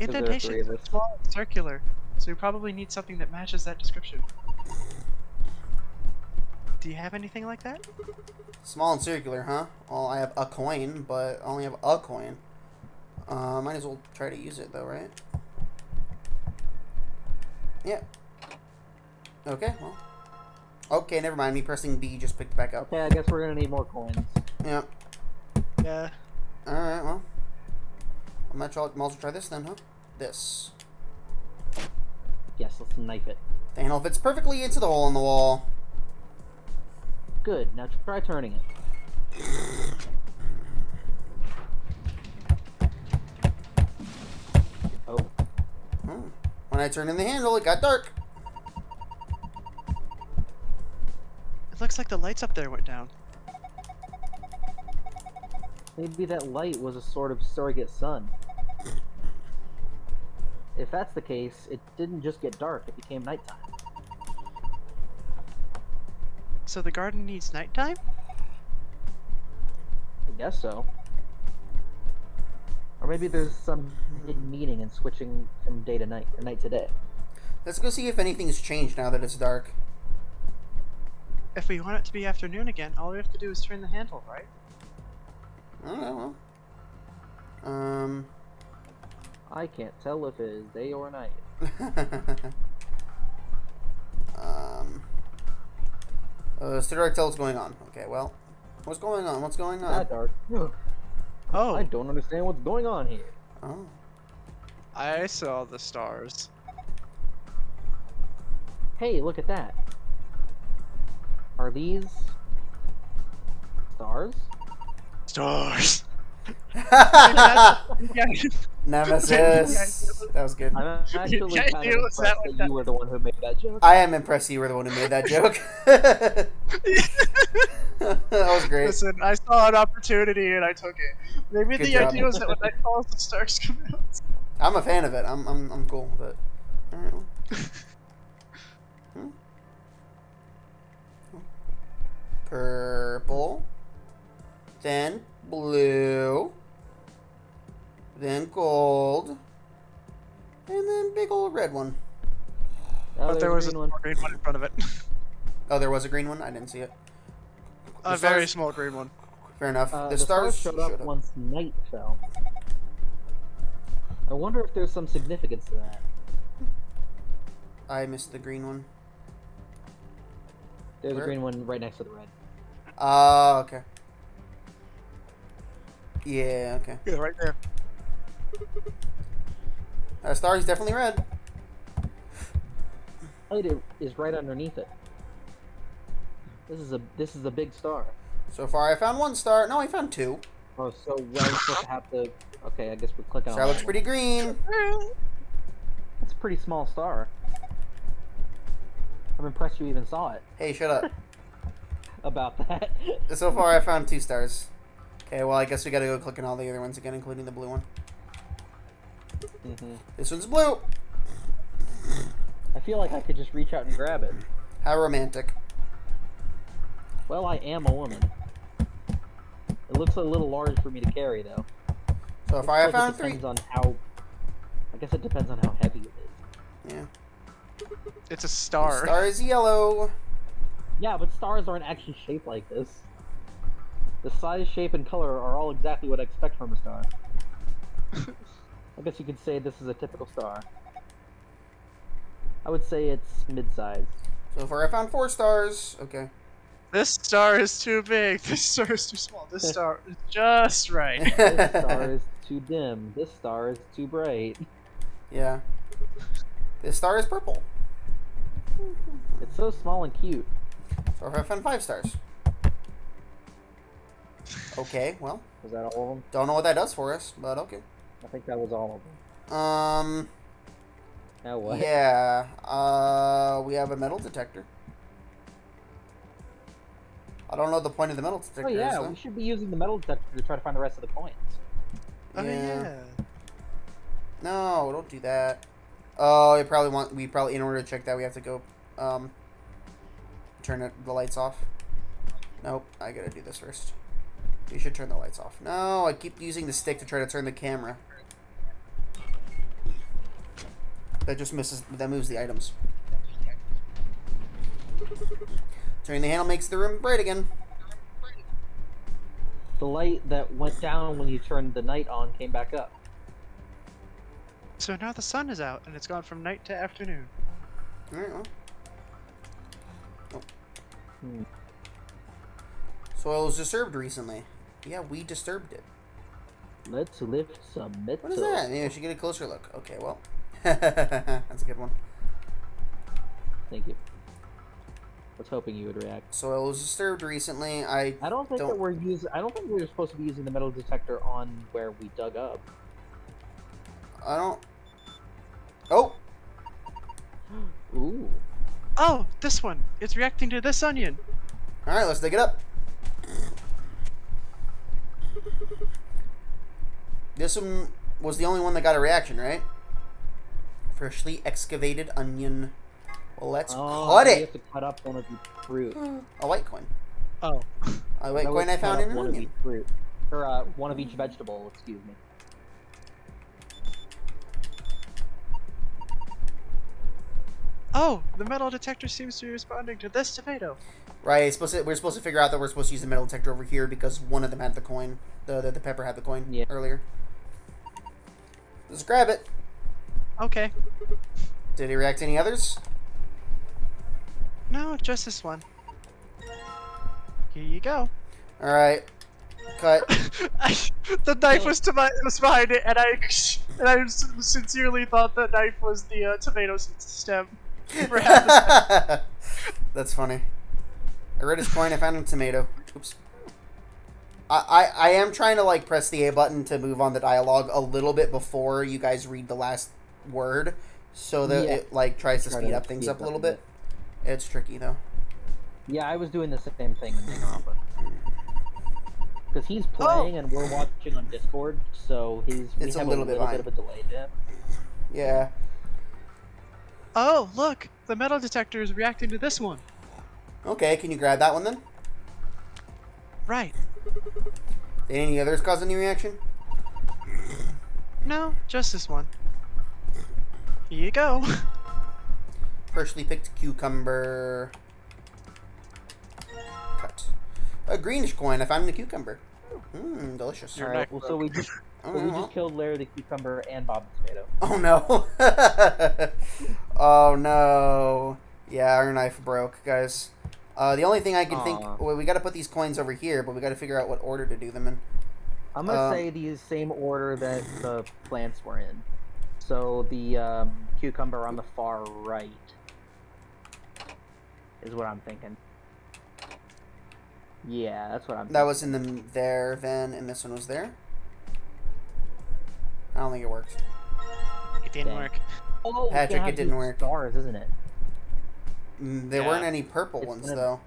Indentation three of is us. small and circular, so we probably need something that matches that description. Do you have anything like that? Small and circular, huh? Well, I have a coin, but I only have a coin. Might as well try to use it, though, right? Yeah. Okay, well. Okay, never mind. Me pressing B just picked it back up. Okay, I guess we're gonna need more coins. Yeah. Yeah. Alright, well. I might as well try this then, huh? This. Yes, let's knife it. The handle fits perfectly into the hole in the wall. Good, now try turning it. Oh. When I turned in the handle, it got dark. It looks like the lights up there went down. Maybe that light was a sort of surrogate sun. If that's the case, it didn't just get dark, it became nighttime. So the garden needs nighttime? I guess so. Or maybe there's some hidden meaning in switching from day to night, or night to day. Let's go see if anything's changed now that it's dark. If we want it to be afternoon again, all we have to do is turn the handle, right? I don't know, I can't tell if it is day or night. It's too dark to tell what's going on. Okay, well, what's going on? What's going on? That dark. Oh, I don't understand what's going on here. Oh. I saw the stars. Hey, look at that. Are these stars? Stars. Nemesis. That was good. I'm actually Yeah, kind it of was that impressed like that you were the one who made that joke. I am impressed you were the one who made that joke. That was great. Listen, I saw an opportunity and I took it. Maybe Good the job. idea was that when night falls, the stars come out. I'm a fan of it. I'm cool with it. All right. Well. Purple, then blue, then gold, and then big old red one. Oh, But there there's was a green one. green one in front of it. Oh, there was a green one? I didn't see it. A The very stars- small green one. Fair enough. The The stars stars showed up once night fell. I wonder if there's some significance to that. I missed the green one. There's Where? a green one right next to the red. Oh, okay. Yeah, okay. Yeah, right there. That star is definitely red. Light is right underneath it. This is a big star. So far, I found one star. No, I found two. Oh, so we're supposed to have to. Okay, I guess we're clicking on. Star that looks one. pretty green. It's a pretty small star. I'm impressed you even saw it. Hey, shut up. About that. So far, I found 2 stars. Okay, well, I guess we gotta go click on all the other ones again, including the blue one. This one's blue. I feel like I could just reach out and grab it. How romantic. Well, I am a woman. It looks a little large for me to carry, though. So far, I It found 3. depends on how. I guess it depends on how heavy it is. Yeah. It's a The star. star is yellow. Yeah, but stars aren't actually shaped like this. The size, shape, and color are all exactly what I expect from a star. I guess you could say this is a typical star. I would say it's mid-size. So far, I found 4 stars. Okay. This star is too big. This star is too small. This star is just right. This star is too dim. This star is too bright. Yeah. This star is purple. It's so small and cute. So far, I found 5 stars. Okay, well, Was that all of them? don't know what that does for us, but okay. I think that was all of them. Now what? Yeah. We have a metal detector. I don't know the point of the metal detector. Oh yeah, is, though. we should be using the metal detector to try to find the rest of the coins. Oh yeah. No, don't do that. Oh, we probably in order to check that we have to go turn the lights off. Nope, I gotta do this first. You should turn the lights off. No, I keep using the stick to try to turn the camera. That just moves the items. Turning the handle makes the room bright again. The light that went down when you turned the night on came back up. So now the sun is out and it's gone from night to afternoon. Alright, well. Hmm. Soil was disturbed recently. Yeah, we disturbed it. Let's lift some metal. What is that? Maybe I should get a closer look. Okay, well. That's a good one. Thank you. I was hoping you would react. Soil was disturbed recently. I don't think that we're using. I don't think we're supposed to be using the metal detector on where we dug up. I don't. Oh! Ooh. Oh, this one. It's reacting to this onion. Alright, let's dig it up. This one was the only one that got a reaction, right? Freshly excavated onion. Well, let's cut You it! have to cut up one of the fruit. A white coin. Oh. A white That coin was I cut found up in an one of onion. each fruit. Or one of each vegetable, excuse me. Oh, the metal detector seems to be responding to this tomato. Right, we're supposed to figure out that we're supposed to use the metal detector over here because one of them had the coin. The pepper had the coin earlier. Let's grab it. Okay. Did he react to any others? No, just this one. Here you go. Alright. Cut. The knife was behind it, and I sincerely thought the knife was the tomato stem. We're half the size. That's funny. I read his coin. I found a tomato. Oops. I am trying to like press the A button to move on the dialogue a little bit before you guys read the last word, so that it like tries to speed up things up a little bit. It's tricky though. Yeah, I was doing the same thing in the because he's playing and we're watching on Discord, so we have a little bit of a delay to him. Yeah. Oh, look! The metal detector is reacting to this one. Okay, can you grab that one then? Right. Did any others cause any reaction? No, just this one. Here you go. Freshly picked cucumber. Cut. A greenish coin. I found in a cucumber. Mmm, delicious. All right. Well, so we just killed Larry the cucumber and Bob the tomato. Oh no. Oh no. Yeah, our knife broke, guys. The only thing I can think... Well, we got to put these coins over here, but we got to figure out what order to do them in. I'm going to say the same order that the plants were in. So the cucumber on the far right is what I'm thinking. Yeah, that's what I'm thinking. That was in the there then, and this one was there? I don't think it worked. It didn't work. Oh, Patrick, it didn't work. Stars, isn't it? There weren't any purple ones, though.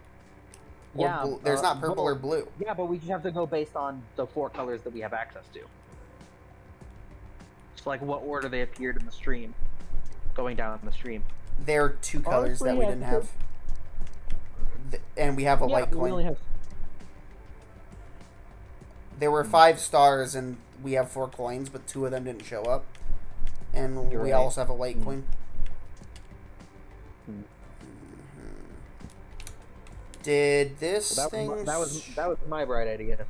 Or there's not purple or blue. Yeah, but we just have to go based on the 4 colors that we have access to. It's like what order they appeared in the stream. Going down the stream. There are 2 colors that we didn't have. And we have a white coin. We only have... There were 5 stars, and we have 4 coins, but 2 of them didn't show up. And we also have a white coin. Did this thing... That was my bright idea.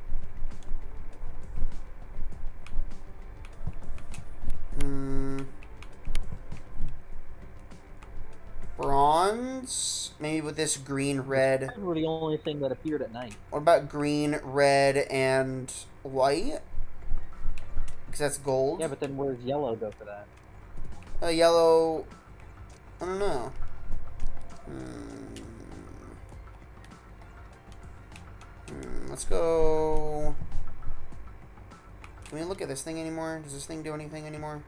Bronze? Maybe with this green, red. Those were the only thing that appeared at night. What about green, red, and white? Because that's gold. Yeah, but then where's yellow go for that? Yellow... I don't know. Let's go... Can we look at this thing anymore? Does this thing do anything anymore?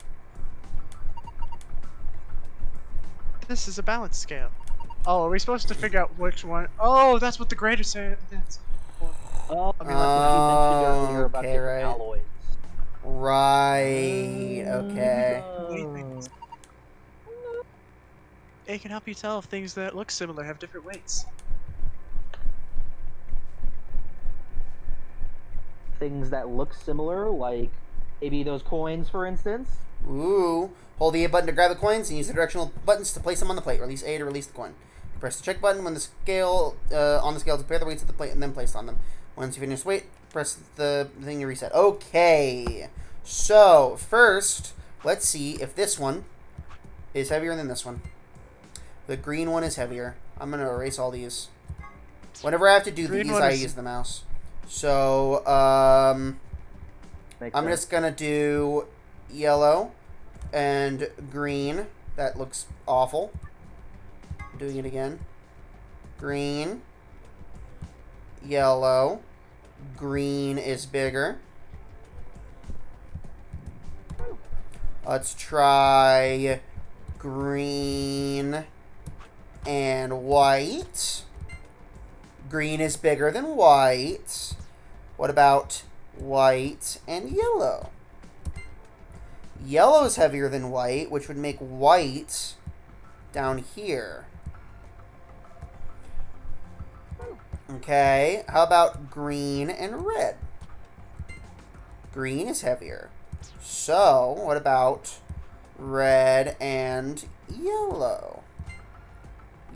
This is a balance scale. Oh, are we supposed to figure out which one? Oh, that's what the grader said. That's... Oh, I mean, like what you mentioned earlier about different alloys. Right, okay. It can help you tell if things that look similar have different weights. Things that look similar, like maybe those coins, for instance. Ooh. Hold the A button to grab the coins and use the directional buttons to place them on the plate. Release A to release the coin. Press the check button when the scale on the scale to pair the weights of the plate and then place on them. Once you finish weight, press the thing to reset. Okay. So, first, let's see if this one is heavier than this one. The green one is heavier. I'm going to erase all these. Whenever I have to do these, I use the mouse. So, I'm just going to do yellow and green. That looks awful. Doing it again. Green. Yellow. Green is bigger. Let's try green and white. Green is bigger than white. What about white and yellow? Yellow is heavier than white, which would make white down here. Okay, how about green and red? Green is heavier. So, what about red and yellow?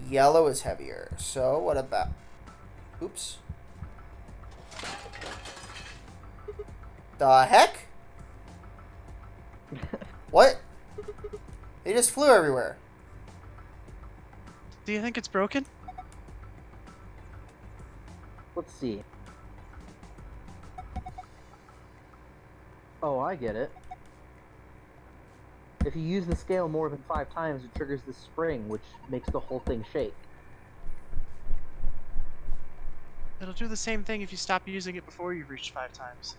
Yellow is heavier. So, what about... Oops. The heck? What? They just flew everywhere. Do you think it's broken? Let's see. Oh, I get it. If you use the scale more than 5 times, it triggers this spring, which makes the whole thing shake. It'll do the same thing if you stop using it before you've reached 5 times.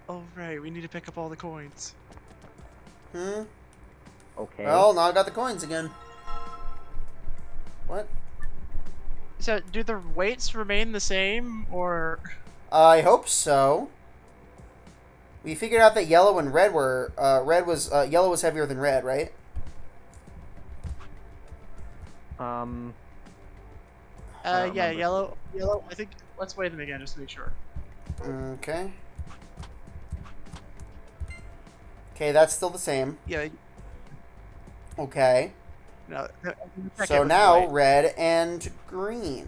Oh, right, we need to pick up all the coins. Hmm? Okay. Well, now I got the coins again. What? So, do the weights remain the same, or... I hope so. We figured out that yellow and red were... yellow was heavier than red, right? yeah, yellow, I think, let's weigh them again, just to make sure. Okay. Okay, that's still the same. Yeah. Okay. No, So now, red and green.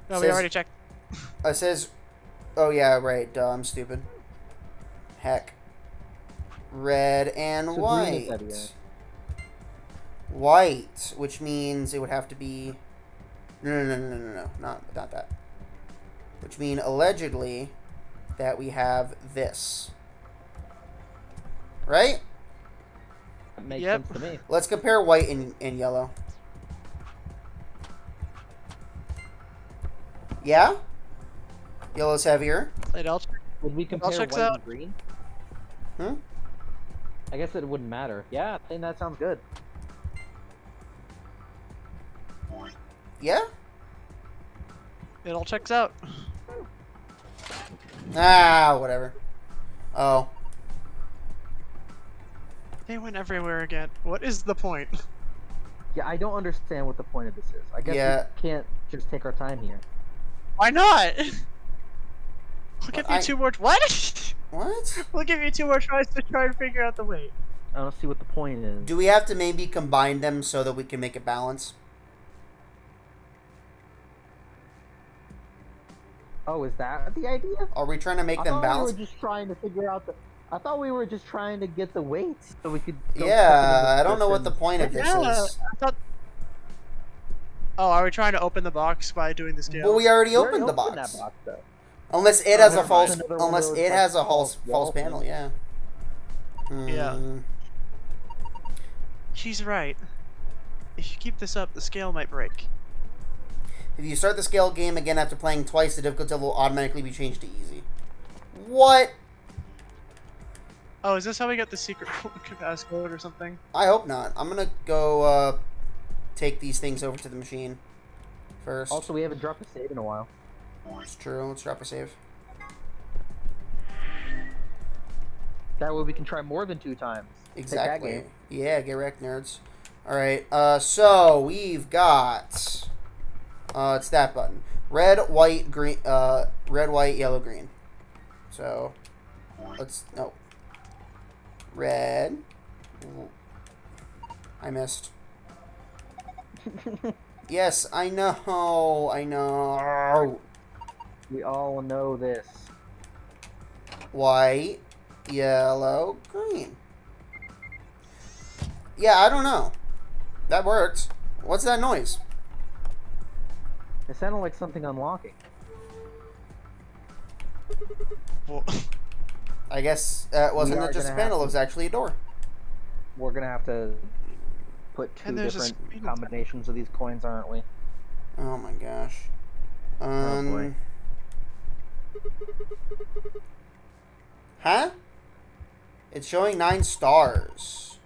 No, we already checked. It says... Oh, yeah, right. Duh, I'm stupid. Heck. Red and So green white. is heavier. White, which means it would have to be... No. Not that. Which means, allegedly, that we have this. Right? That makes Yep. sense to me. Let's compare white and yellow. Yeah? Yellow's heavier. It all Would we compare checks white out. and green? Hmm? I guess it wouldn't matter. Yeah, I think that sounds good. Yeah? It all checks out. Ah, whatever. Oh. They went everywhere again. What is the point? Yeah, I don't understand what the point of this is. I guess Yeah. we can't just take our time here. Why not? We'll give you I- 2 more... What? What? We'll give you 2 more tries to try and figure out the weight. I don't see what the point is. Do we have to maybe combine them so that we can make it balance? Oh, is that the idea? Are we trying to make I them thought balance? we were just trying to figure out the. I thought we were just trying to get the weights so we could. Go Yeah, I don't know what the point of this Yeah, is. I thought... Oh, are we trying to open the box by doing the scale? Well, we already We already opened the opened box. that box though. Unless it has a never false, mind. Another one of unless those, it like, has a false false wall panel, things. yeah. Yeah. Hmm. She's right. If you keep this up, the scale might break. If you start the scale game again after playing twice, the difficulty level will automatically be changed to easy. What? Oh, is this how we got the secret passcode or something? I hope not. I'm gonna go take these things over to the machine first. Also, we haven't dropped a save in a while. It's true. Let's drop a save. That way we can try more than 2 times. Take that Exactly. game. Yeah, get wrecked, nerds. Alright, so we've got... it's that button. Red, white, green... red, white, yellow, green. So, let's... No. Red. I missed. Yes, I know. I know. We all know this. White, yellow, green. Yeah, I don't know. That works. What's that noise? It sounded like something unlocking. Well, I guess it wasn't We are just a gonna panel, have it was actually a door. We're gonna have to put 2 And there's a different screen. combinations of these coins, aren't we? Oh my gosh. Oh boy. Huh? It's showing 9 stars.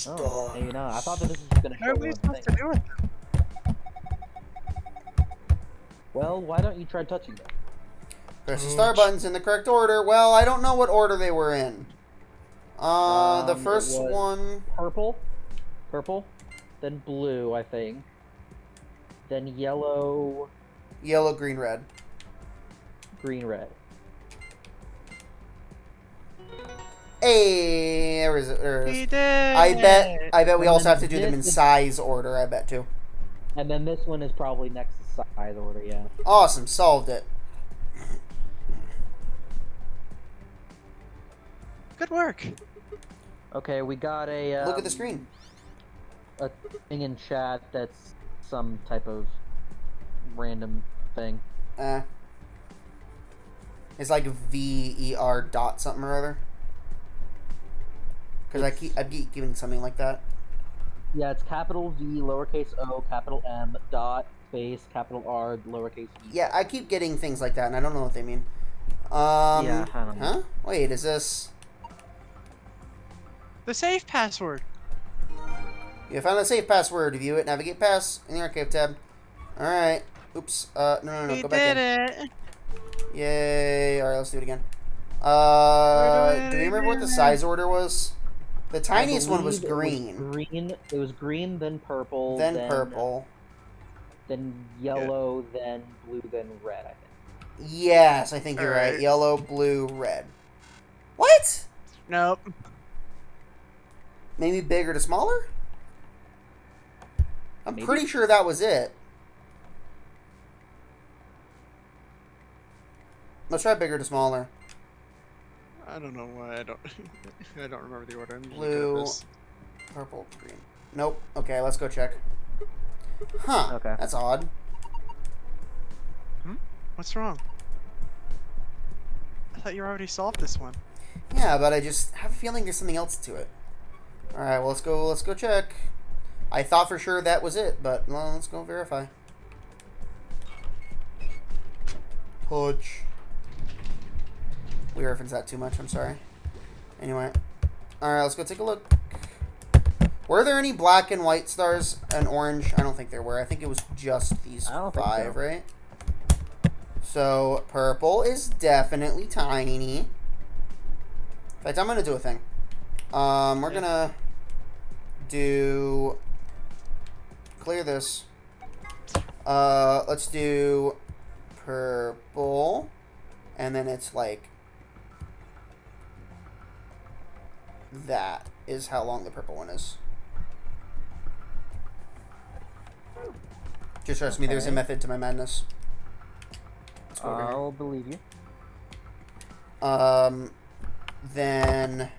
Oh, maybe not. I thought that this was gonna what show are we one supposed thing. to do with them? Well, why don't you try touching them? Press the star buttons in the correct order. Well, I don't know what order they were in. The It first was one... Purple, then blue, I think. Then yellow, Yellow, green, red. green, red. Hey, there is We did! I bet we And also then have to do them in this is- size order, I bet too. And then this one is probably next to size order, yeah. Awesome, solved it. Good work. Okay, we got a Look at the screen. a thing in chat that's some type of random thing. It's like VER dot something or other. Because I keep giving something like that. Yeah, it's capital V, lowercase o, capital M, dot, space, capital R, lowercase e. Yeah, I keep getting things like that, and I don't know what they mean. Yeah, I don't know. Huh? Wait, is this... The safe password. You found the safe password. View it, navigate past in the archive tab. Alright. Oops. No, We go back did in. it. Yay. Alright, let's do it again. We're doing Do you it remember what the again. size order was? The I tiniest one was believe green. It was green, then purple, Then purple. then yellow, then blue, then red, I think. Yes, I think you're right. Alright. Yellow, blue, red. What? Nope. Maybe bigger to smaller? I'm Maybe. pretty sure that was it. Let's try bigger to smaller. I don't know why I don't. I don't remember the order. I'm usually good Blue, at this. purple, green. Nope. Okay, let's go check. Huh. Okay. That's odd. What's wrong? I thought you already solved this one. Yeah, but I just have a feeling there's something else to it. Alright, well, let's go check. I thought for sure that was it, but well, let's go verify. Punch. We referenced that too much, I'm sorry. Anyway. Alright, let's go take a look. Were there any black and white stars and orange? I don't think there were. I think it was just these I don't think 5, so. right? So, purple is definitely tiny. In fact, I'm going to do a thing. We're going to do... Clear this. Let's do purple. And then it's like... That is how long the purple one is. Just trust me, there's a Okay. method to my madness. Let's go over here. I'll believe you. Then,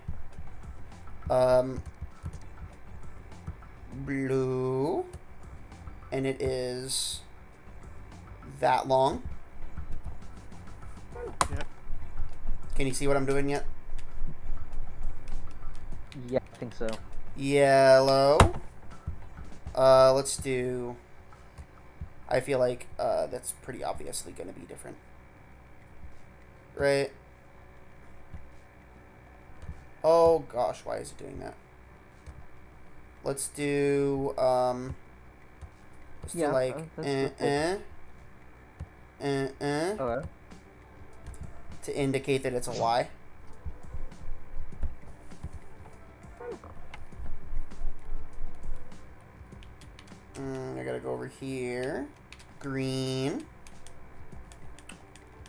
blue, and it is that long. Yep. Can you see what I'm doing yet? Yeah, I think so. Yellow. Let's do... I feel like that's pretty obviously going to be different. Right? Oh gosh, why is it doing that? Let's do let's do like Okay. to indicate that it's a Y. I gotta go over here. Green.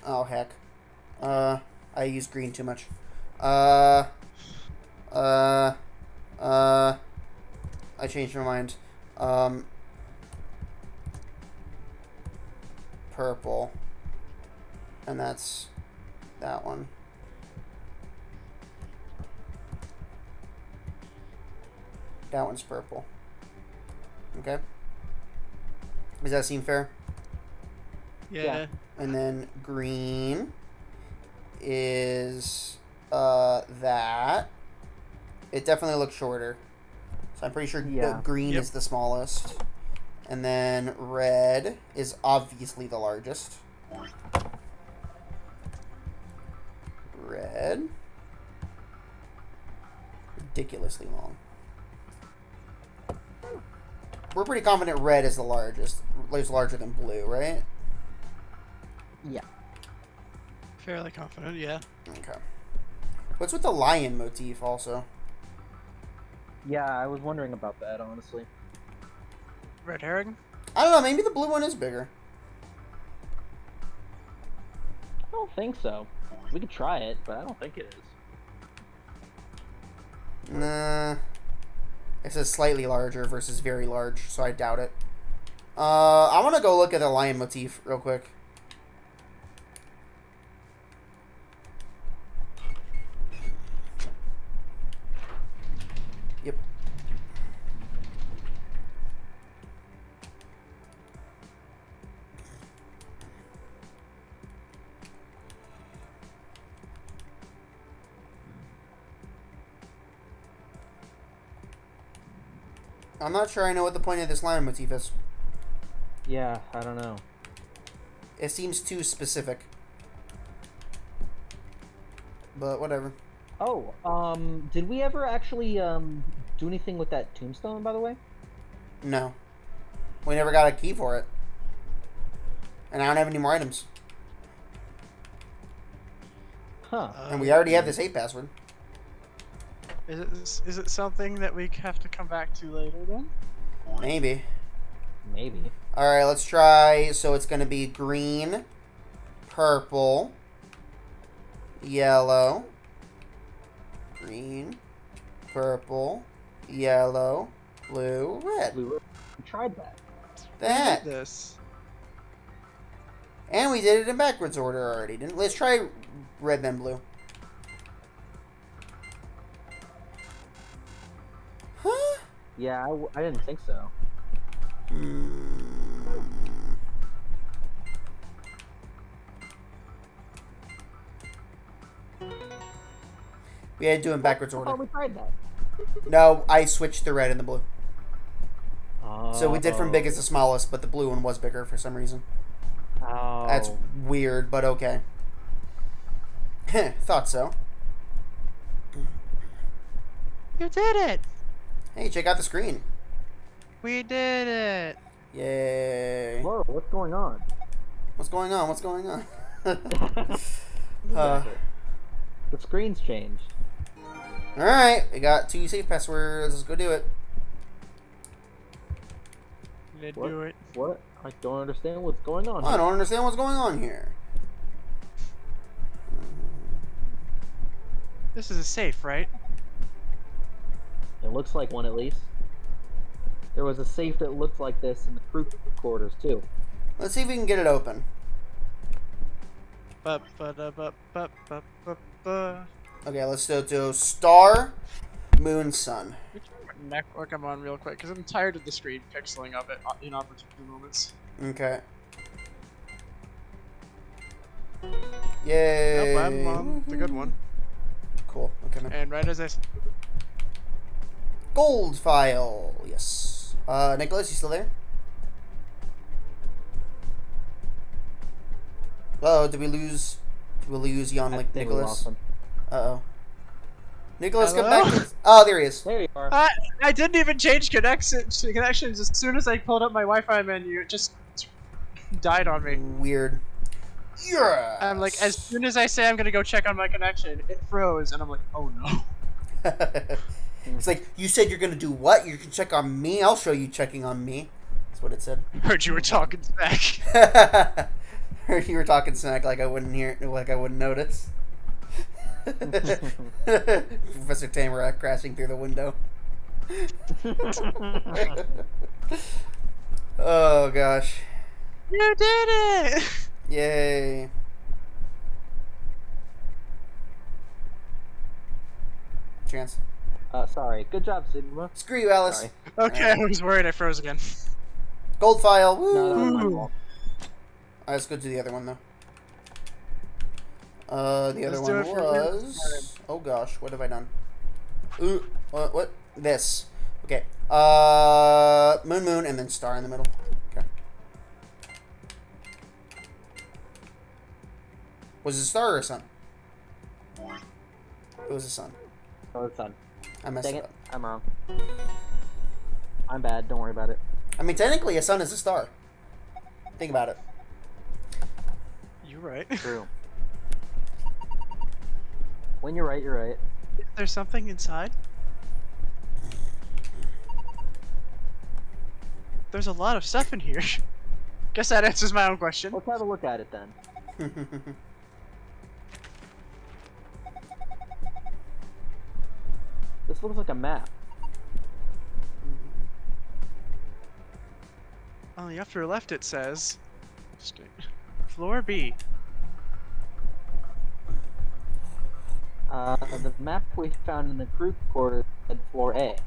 Oh heck. I use green too much. I changed my mind. Purple. And that's that one. That one's purple. Okay. Does that seem fair? Yeah. And then green is that. It definitely looks shorter. So I'm pretty sure Yeah. green Yep. is the smallest. And then red is obviously the largest. Red. Ridiculously long. We're pretty confident red is the largest. Is larger than blue, right? Yeah. Fairly confident. Yeah. Okay. What's with the lion motif also? Yeah, I was wondering about that, honestly. Red herring. I don't know. Maybe the blue one is bigger. I don't think so. We could try it, but I don't think it is. Nah. It says slightly larger versus very large, so I doubt it. I want to go look at the lion motif real quick. Yep. I'm not sure I know what the point of this line motif is. Yeah, I don't know. It seems too specific. But whatever. Oh, did we ever actually do anything with that tombstone, by the way? No. We never got a key for it. And I don't have any more items. Huh. And we already have the safe password. Is it something that we have to come back to later then? Maybe. Maybe. Alright, let's try. So it's going to be green, purple, yellow, green, purple, yellow, blue, red. We tried that. That. This. And we did it in backwards order already. Didn't? Let's try red then blue. Huh? Yeah, I didn't think so. We had to do it in backwards I order. thought we tried that. No, I switched the red and the blue. Oh. So we did from biggest to smallest, but the blue one was bigger for some reason. Oh. That's weird, but okay. Thought so. You did it! Hey, check out the screen. We did it! Yay. Whoa, what's going on? What's going on? What's going on? The screen's changed. Alright, we got 2 safe passwords. Let's go do it. Did What? do it. What? I don't understand what's going on. I don't understand what's going on here. This is a safe, right? It looks like one at least. There was a safe that looked like this in the crew quarters too. Let's see if we can get it open. Okay, let's do star, moon, sun. Network I'm on real quick, because I'm tired of the screen pixeling of it in opportune moments. Okay. Yay. No problem, Mom. It's a good one. Cool. Okay, man. And right as I... Gold file. Yes. Nicholas, you still there? Oh, did we lose Jan I like think we Nicholas? lost him. Uh-oh. Nicholas, come Hello? back. Oh, there he is. There you are. I didn't even change connections. As soon as I pulled up my Wi-Fi menu, it just died on me. Weird. Yeah. I'm like, as soon as I say I'm gonna go check on my connection, it froze, and I'm like, oh no. It's like, you said you're gonna do what? You can check on me? I'll show you checking on me. That's what it said. Heard you were talking smack. Heard you were talking smack like I wouldn't hear, like I wouldn't notice. Professor Tamarack crashing through the window. Oh gosh. You did it! Yay. Chance. Sorry. Good job, Sigma. Screw you, Alice. Sorry. Okay, I was worried I froze again. Gold file. Woo. No, that was my fault. Alright, let's go to the other one though. The other Let's do one it for was. Oh gosh, what have I done? Ooh, what? This. Okay. Moon, and then star in the middle. Okay. Was it a star or a sun? It was a sun. Oh, it's done. I messed Dang it it. up. I'm wrong. I'm bad. Don't worry about it. I mean, technically, a sun is a star. Think about it. You're right. True. When you're right, you're right. There's something inside. There's a lot of stuff in here. Guess that answers my own question. Let's have a look at it then. This looks like a map. On the upper left it says... Floor B. The map we found in the crew quarters said floor A.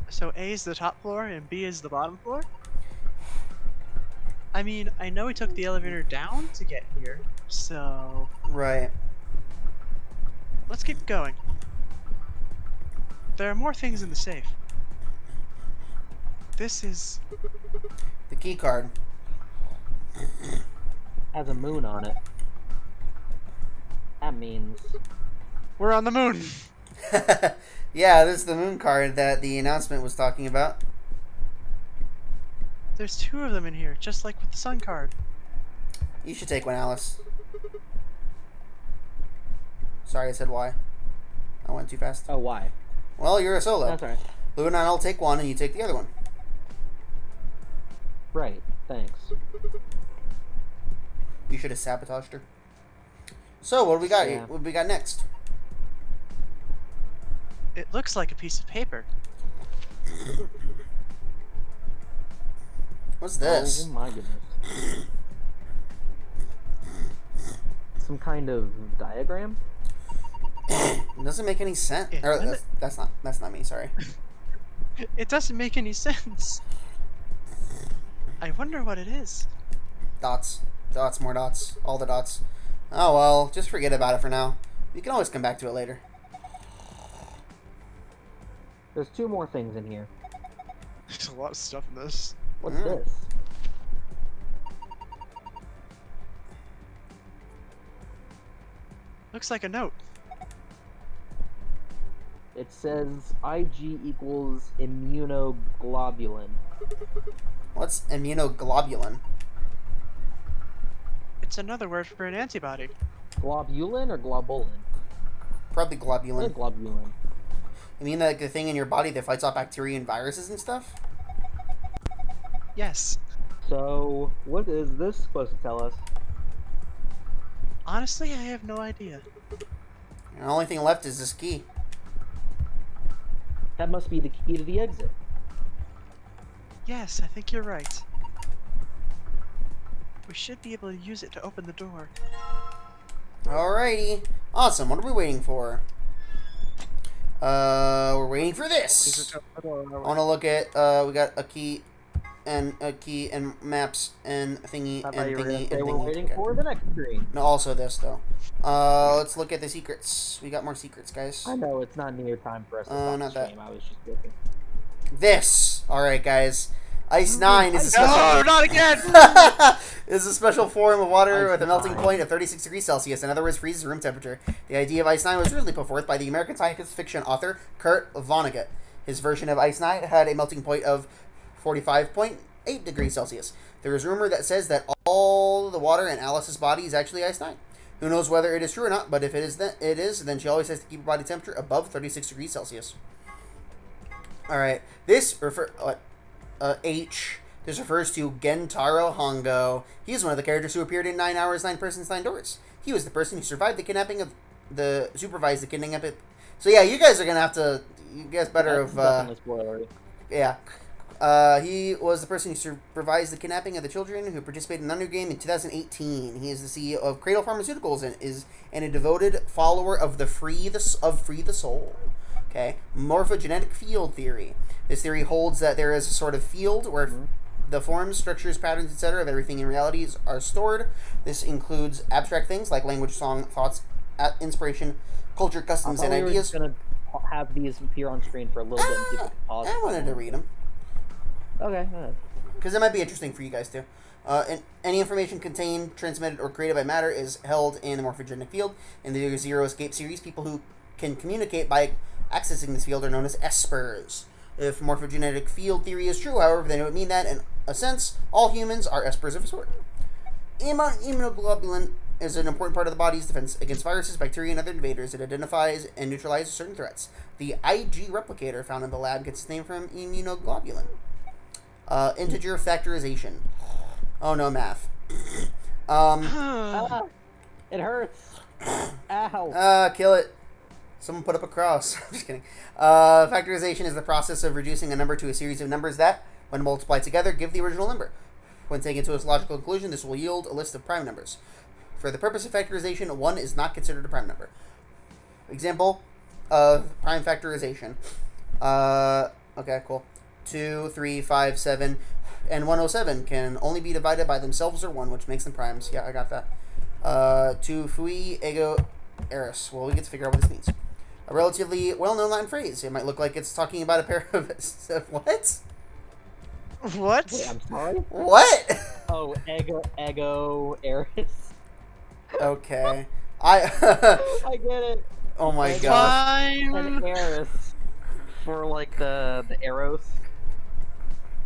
So A is the top floor and B is the bottom floor? I mean, I know we took the elevator down to get here, so... Right. Let's keep going. there are more things in the safe. This is... The key card. Has a moon on it. That means We're on the moon! Yeah, this is the moon card that the announcement was talking about. There's 2 of them in here, just like with the sun card. You should take one, Alice. Sorry, I said why. I went too fast. oh why? Well, you're a solo. That's alright. Lou and I'll take one, and you take the other one. Right. Thanks. You should have sabotaged her. So, what do we got? Yeah. What do we got next? It looks like a piece of paper. What's this? Oh my goodness. Some kind of diagram? It doesn't make any sense. Yeah, Or, isn't that's not me. Sorry. It doesn't make any sense. I wonder what it is. Dots, more dots, all the dots. Oh well, just forget about it for now. You can always come back to it later. There's 2 more things in here. There's a lot of stuff in this. What's Mm. this? Looks like a note. It says IG equals immunoglobulin. What's immunoglobulin? It's another word for an antibody. Globulin or globulin? Probably I globulin. think globulin. You mean like the thing in your body that fights off bacteria and viruses and stuff? Yes. So, what is this supposed to tell us? Honestly, I have no idea. The only thing left is this key. That must be the key to the exit. Yes, I think you're right. We should be able to use it to open the door. Alrighty. Awesome. What are we waiting for? We're waiting for Is this. it open the door? I want to look at, we got a key and maps and thingy I and thought you were gonna thingy say and we're thingy. waiting Okay. for the next screen. No, also this though. Let's look at the secrets. We got more secrets, guys. I know it's not near time for us to not watch that. this game. I was just looking. This. Alright, guys. Ice 9 is a No, special... not again! is a special form of water Ice with a melting 9. point of 36 degrees Celsius. In other words, freezes room temperature. The idea of Ice 9 was originally put forth by the American science fiction author Kurt Vonnegut. His version of Ice 9 had a melting point of 45.8 degrees Celsius. There is rumor that says that all the water in Alice's body is actually Ice 9. Who knows whether it is true or not, but if it is, then she always has to keep her body temperature above 36 degrees Celsius. Alright, this H. This refers to Gentaro Hongo. He is one of the characters who appeared in 9 Hours, 9 Persons, 9 Doors. He was the person who supervised the kidnapping of So yeah, you guys are gonna have to, you guys better That's have, definitely spoilery. yeah. He was the person who supervised the kidnapping of the children who participated in the Hunger Game in 2018. He is the CEO of Cradle Pharmaceuticals and a devoted follower of Free the Soul. Okay, morphogenetic field theory. This theory holds that there is a sort of field where the forms, structures, patterns, etc. of everything in realities are stored. This includes abstract things like language, song, thoughts, inspiration, culture, customs, and We were ideas. just gonna have these appear on screen for a little bit and people can pause. I wanted to read them. Okay. Because it might be interesting for you guys too. And any information contained, transmitted, or created by matter is held in the morphogenetic field. In the Zero Escape series, people who can communicate by accessing this field are known as espers. If morphogenetic field theory is true, however, then it would mean that, in a sense, all humans are espers of a sort. Immunoglobulin is an important part of the body's defense against viruses, bacteria, and other invaders. It identifies and neutralizes certain threats. The IG replicator found in the lab gets its name from immunoglobulin. Integer factorization. Oh no, math. It hurts. Ow. Kill it. Someone put up a cross. I'm just kidding. Factorization is the process of reducing a number to a series of numbers that, when multiplied together, give the original number. When taken to its logical conclusion, this will yield a list of prime numbers. For the purpose of factorization, 1 is not considered a prime number. Example of prime factorization. Okay, cool. 2, 3, 5, 7, and 107 can only be divided by themselves or 1, which makes them primes. Yeah, I got that. Tu fui ego eris. Well, we get to figure out what this means. a relatively well-known Latin phrase. It might look like it's talking about a pair of what? What? Wait, I'm sorry. What? Oh, ego, Eris. Okay. I get it. Oh my Ego gosh. and Fine. Eris for like the Eros,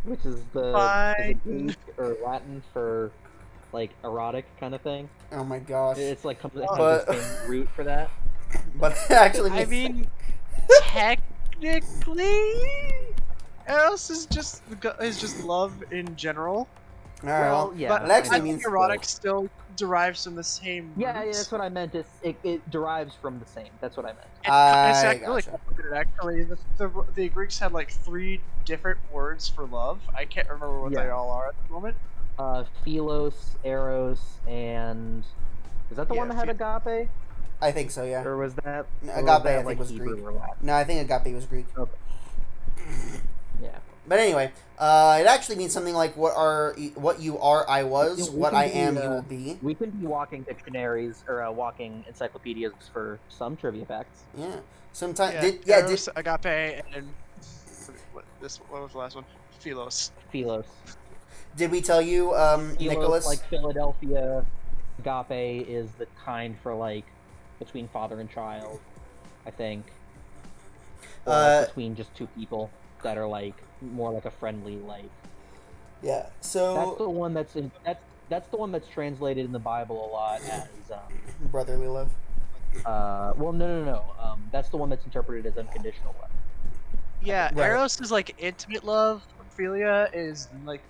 which is the Fine. Greek or Latin for like erotic kind of thing. Oh my gosh. It's like comes it But- has the same root for that. But it actually I means mean, technically, Eros is just love in general. all right. Well, Well, yeah, but it actually I means think erotic still derives from the same. Yeah, roots. that's what I meant. It derives from the same. That's what I meant. It's I really gotcha. complicated, actually. The Greeks had like 3 different words for love. I can't remember what they Yeah. all are at the moment. Philos, Eros, and is that the one Yeah, that had agape, I think so. Yeah. or was that No, or agape, was that, I think, like, was Hebrew Greek. or Latin? No, I think agape was Greek. Yeah. But anyway, it actually means something like what you are, I was. We What can I be, am, you will be. We can be walking dictionaries or walking encyclopedias for some trivia facts. Yeah. Sometimes. Yeah, Eros, agape, and what was the last one? Philos. Philos. Did we tell you, Philos, Nicholas? like Philadelphia. Agape is the kind for like between father and child, I think. Or like, between just two people that are like more like a friendly like. Yeah. That's So the one that's the one that's translated in the Bible a lot as brotherly love. well no. That's the one that's interpreted as unconditional love. Yeah, Right. Eros is like intimate love. Philia is like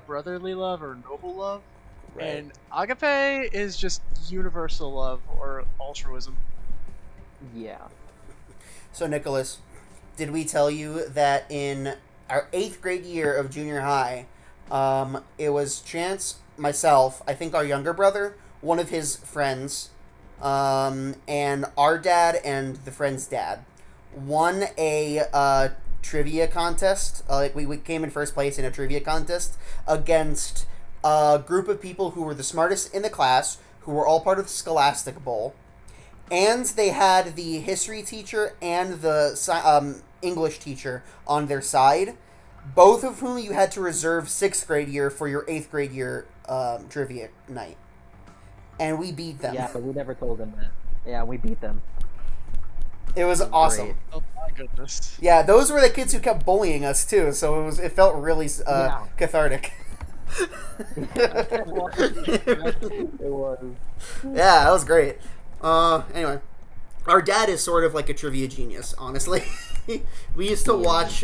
brotherly love or noble love. Right. And agape is just universal love or altruism. Yeah. So Nicholas, did we tell you that in our 8th grade year of junior high, it was Chance, myself, I think our younger brother, one of his friends, and our dad and the friend's dad won a trivia contest. Like we came in first place in a trivia contest against a group of people who were the smartest in the class, who were all part of the Scholastic Bowl. And they had the history teacher and the English teacher on their side, both of whom you had to reserve 6th grade year for your 8th grade year trivia night. And we beat them. Yeah, but we never told them that. Yeah, we beat them. It was awesome. Great. Oh my goodness. Yeah, those were the kids who kept bullying us too, so it felt really Yeah. cathartic. It was. Yeah, that was great. Anyway, our dad is sort of like a trivia genius, honestly. we used to watch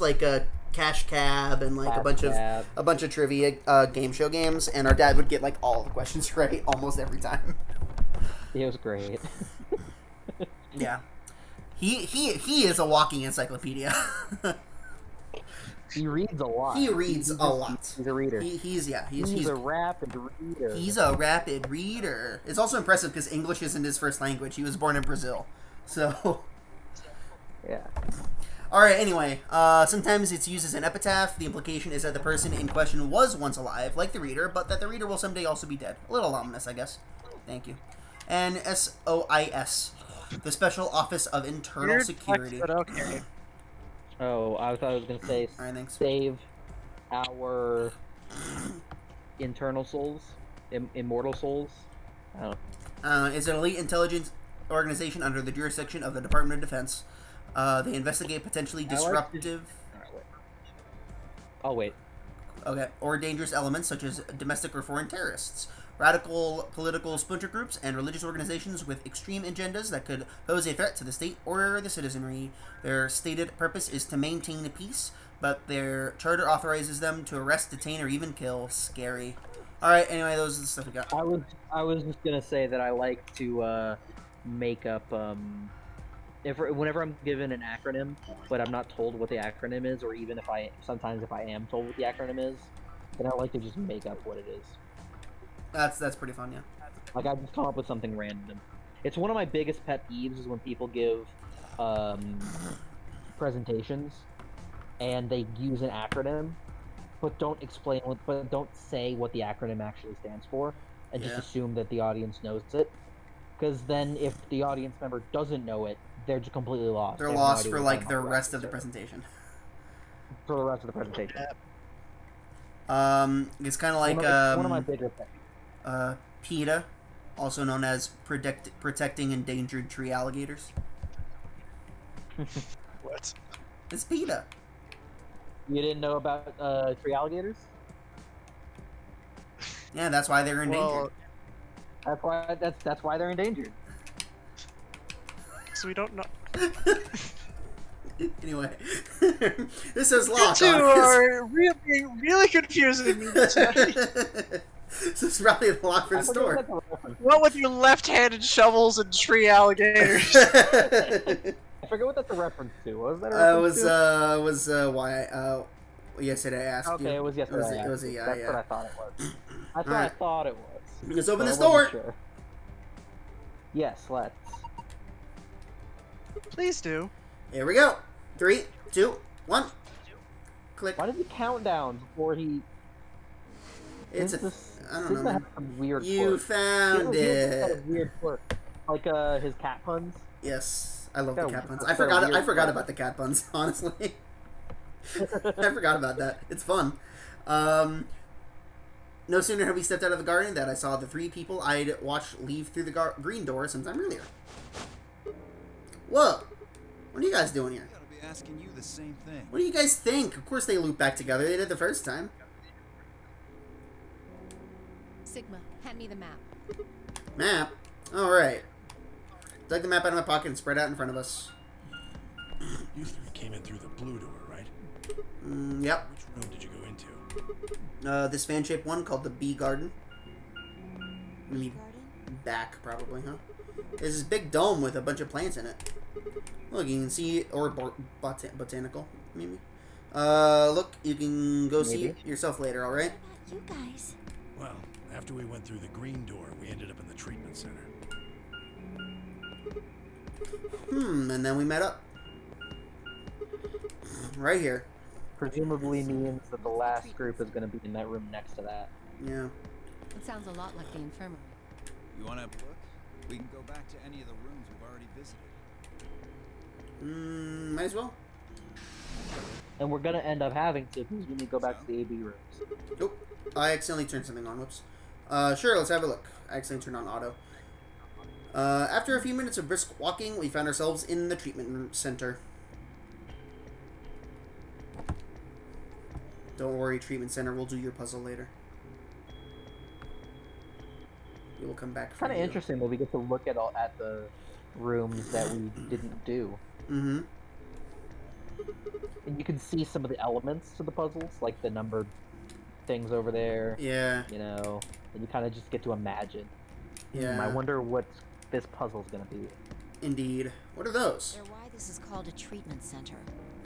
like a Cash Cab and like a bunch of trivia game show games, and our dad would get like all the questions right almost every time. It was great. Yeah, he is a walking encyclopedia. He reads a lot. He reads a lot. He's a reader. He's a rapid reader. He's a rapid reader. It's also impressive because English isn't his first language. He was born in Brazil, so. Yeah. All right. Anyway, sometimes it's used as an epitaph. The implication is that the person in question was once alive, like the reader, but that the reader will someday also be dead. A little ominous, I guess. Thank you. And SOIS, the Special Office of Internal Weird Security. flex, but okay. Oh, I thought I was gonna say All right, thanks. save our internal souls, immortal souls. Oh. Is an elite intelligence organization under the jurisdiction of the Department of Defense. They investigate potentially disruptive. Oh wait. Okay, or dangerous elements such as domestic or foreign terrorists, radical political splinter groups, and religious organizations with extreme agendas that could pose a threat to the state or the citizenry. Their stated purpose is to maintain peace, but their charter authorizes them to arrest, detain, or even kill. Scary. All right. Anyway, those are the stuff we got. I was just gonna say that I like to make up whenever I'm given an acronym, but I'm not told what the acronym is, or even if I am told what the acronym is, then I like to just make up what it is. That's pretty fun, yeah. Like I just come up with something random. It's one of my biggest pet peeves is when people give presentations and they use an acronym, but don't say what the acronym actually stands for, and just Yeah. assume that the audience knows it. Because then if the audience member doesn't know it, they're just completely lost. They're They have no lost idea for what like we're the talking rest of about. the presentation. For the rest of the presentation. It's kind of like one of my bigger things. PETA, also known as protecting endangered tree alligators. What? It's PETA. You didn't know about tree alligators? Yeah, that's why they're endangered. Well, That's why they're endangered. so we don't know. Anyway, this is You Lock. two are really confusing me tonight. This is probably the lock for the store. What with your left-handed shovels and tree alligators? I forget what that's a reference to. What was that a reference to? why? Yesterday I asked you. Okay, it was yesterday. It was a, yeah, That's yeah. what I thought it was. That's what I thought it was. Let's open But this I wasn't door. sure. Yes, let's. Please do. Here we go. 3, 2, 1. Click. Why does he count down before he? It's a. I don't know. Man. Some weird You quirk. found He has a it. weird quirk, like his cat puns. Yes, I love the Got a- cat puns. got I a forgot. I weird forgot quirk. about the cat puns. Honestly, I forgot about that. It's fun. No sooner had we stepped out of the garden that I saw the 3 people I'd watched leave through the green door sometime earlier. Whoa! What are you guys doing here? I gotta be asking you the same thing. What do you guys think? Of course they loop back together. They did the first time. Sigma, hand me the map. Map? Alright. Dug the map out of my pocket and spread out in front of us. You 3 came in through the blue door, right? Yep. Which room did you go into? This fan-shaped one called the Bee Garden. Garden? Back, probably, huh? There's this big dome with a bunch of plants in it. Look, you can see, or botanical, maybe. Look, you can go see it yourself later, alright? What about you guys? Well, after we went through the green door, we ended up in the treatment center. And then we met up. Right here. Presumably means that the last group is going to be in that room next to that. Yeah. It sounds a lot like the infirmary. You wanna have a look? We can go back to any of the rooms we've already visited. Might as well. And we're going to end up having to, because we need to go back to the AB rooms. Nope. I accidentally turned something on. Whoops. Sure, let's have a look. I accidentally turned on auto. After a few minutes of brisk walking, we found ourselves in the treatment center. Don't worry, treatment center. We'll do your puzzle later. We will come back for Kind of you. interesting that we get to look at the rooms that we didn't do. Mm-hmm. And you can see some of the elements to the puzzles, like the numbered things over there. Yeah. You know, and you kind of just get to imagine. Yeah. I wonder what this puzzle's gonna be. Indeed. What are those? They're why this is called a treatment center.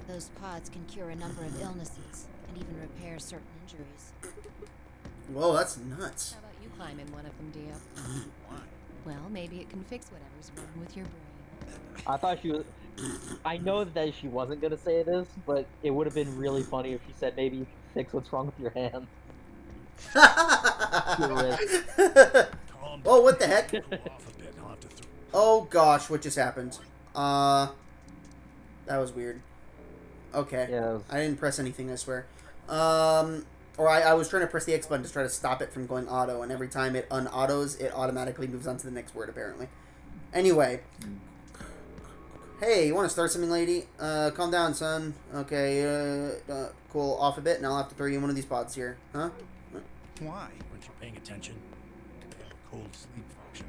Those pods can cure a number of illnesses and even repair certain injuries. Whoa, that's nuts. How about you climb in one of them, Dio? Why? Well, maybe it can fix whatever's wrong with your brain. I thought she was. I know that she wasn't gonna say this, but it would have been really funny if she said maybe you can fix what's wrong with your hand. Your wrist. Calm down. Oh, what the heck? Cool off a bit. I'll have to Oh gosh, what just happened? That was weird. Okay. Yeah, that was... I didn't press anything, I swear. Or I was trying to press the X button to try to stop it from going auto, and every time it unautos, it automatically moves on to the next word, apparently. Anyway. Hey, you want to start something, lady? Calm down, son. Okay, cool. Off a bit, and I'll have to throw you in one of these pods here. Huh? Why? Weren't you paying attention? They have a cold sleep function.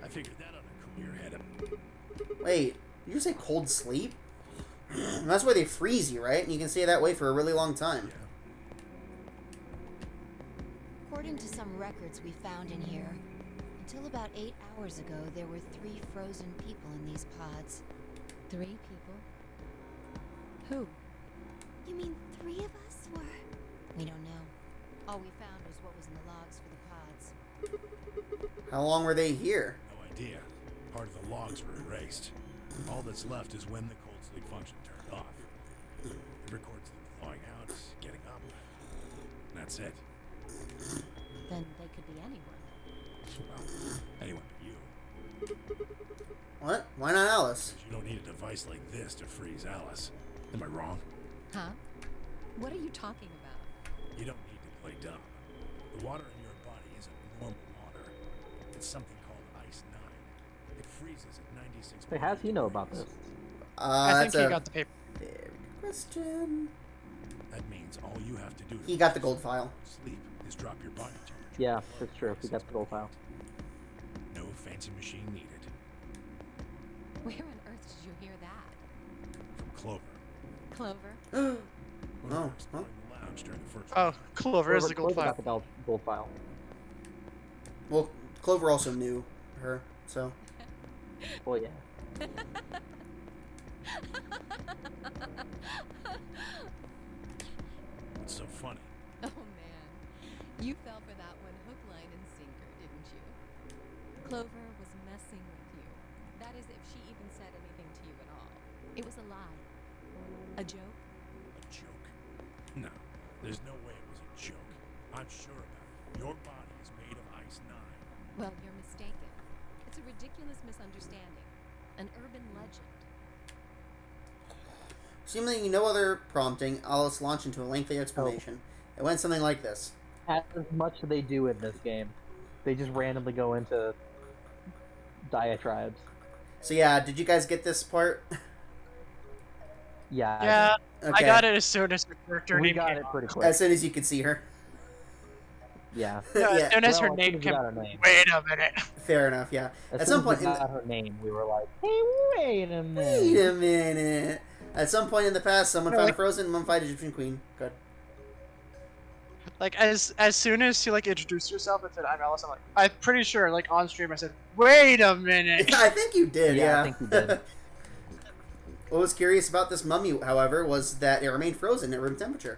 I figured that ought to cool your head. Wait, did you say cold sleep? That's why they freeze you, right? And you can stay that way for a really long time. According to some records we found in here, until about 8 hours ago, there were 3 frozen people in these pods. 3 people? Who? You mean 3 of us were? We don't know. All we found was what was in the logs for the pods. How long were they here? No idea. Part of the logs were erased. All that's left is when the cold sleep function turned off. It records them thawing out, getting up. And that's it. Then they could be anyone. Well, anyone but you. What? Why not Alice? You don't need a device like this to freeze Alice. Am I wrong? Huh? What are you talking about? You don't need to play dumb. The water in your body isn't normal water. It's something called Ice 9. It freezes at 96. Hey, how does he know about this? I think That's he a got the paper. very good question. That means all you have to do to He got the gold file. sleep is drop your body temperature. Yeah, that's true. He got the gold file. No fancy machine needed. Where on earth did you hear that? From Clover. Clover? When we Oh, were exploring the lounge during the first Oh, Clover is the gold Clover file. got the gold file. Well, Clover also knew her, so. Well, yeah. What's so funny? Oh man, you fell for that one hook, line, and sinker, didn't you? Clover was messing with you. That is, if she even said anything to you at all. It was a lie. A joke? A joke? No, there's no way it was a joke. I'm sure about it. Your body is made of Ice 9. Well, you're mistaken. It's a ridiculous misunderstanding. An urban legend. Seemingly no other prompting, Alice launched into a lengthy explanation. It went something like this. As much as they do in this game, they just randomly go into diatribes. So yeah, did you guys get this part? Yeah. Yeah, Okay. I got it as soon as the character We name got came it up. pretty quick. As soon as you could see her. Yeah. Yeah, Yeah. as soon as her Well, name we came got up. her name. Wait a minute. Fair enough, yeah. As At soon some as point we in got her name, we were like, hey, wait a minute. Wait a minute. At some point in the past, someone found a Like- frozen mummified Egyptian queen. Good. Like as soon as she like introduced herself and said I'm Alice, I'm like, I'm pretty sure like on stream I said, wait a minute. I think you did, yeah. I think you did. What was curious about this mummy, however, was that it remained frozen at room temperature.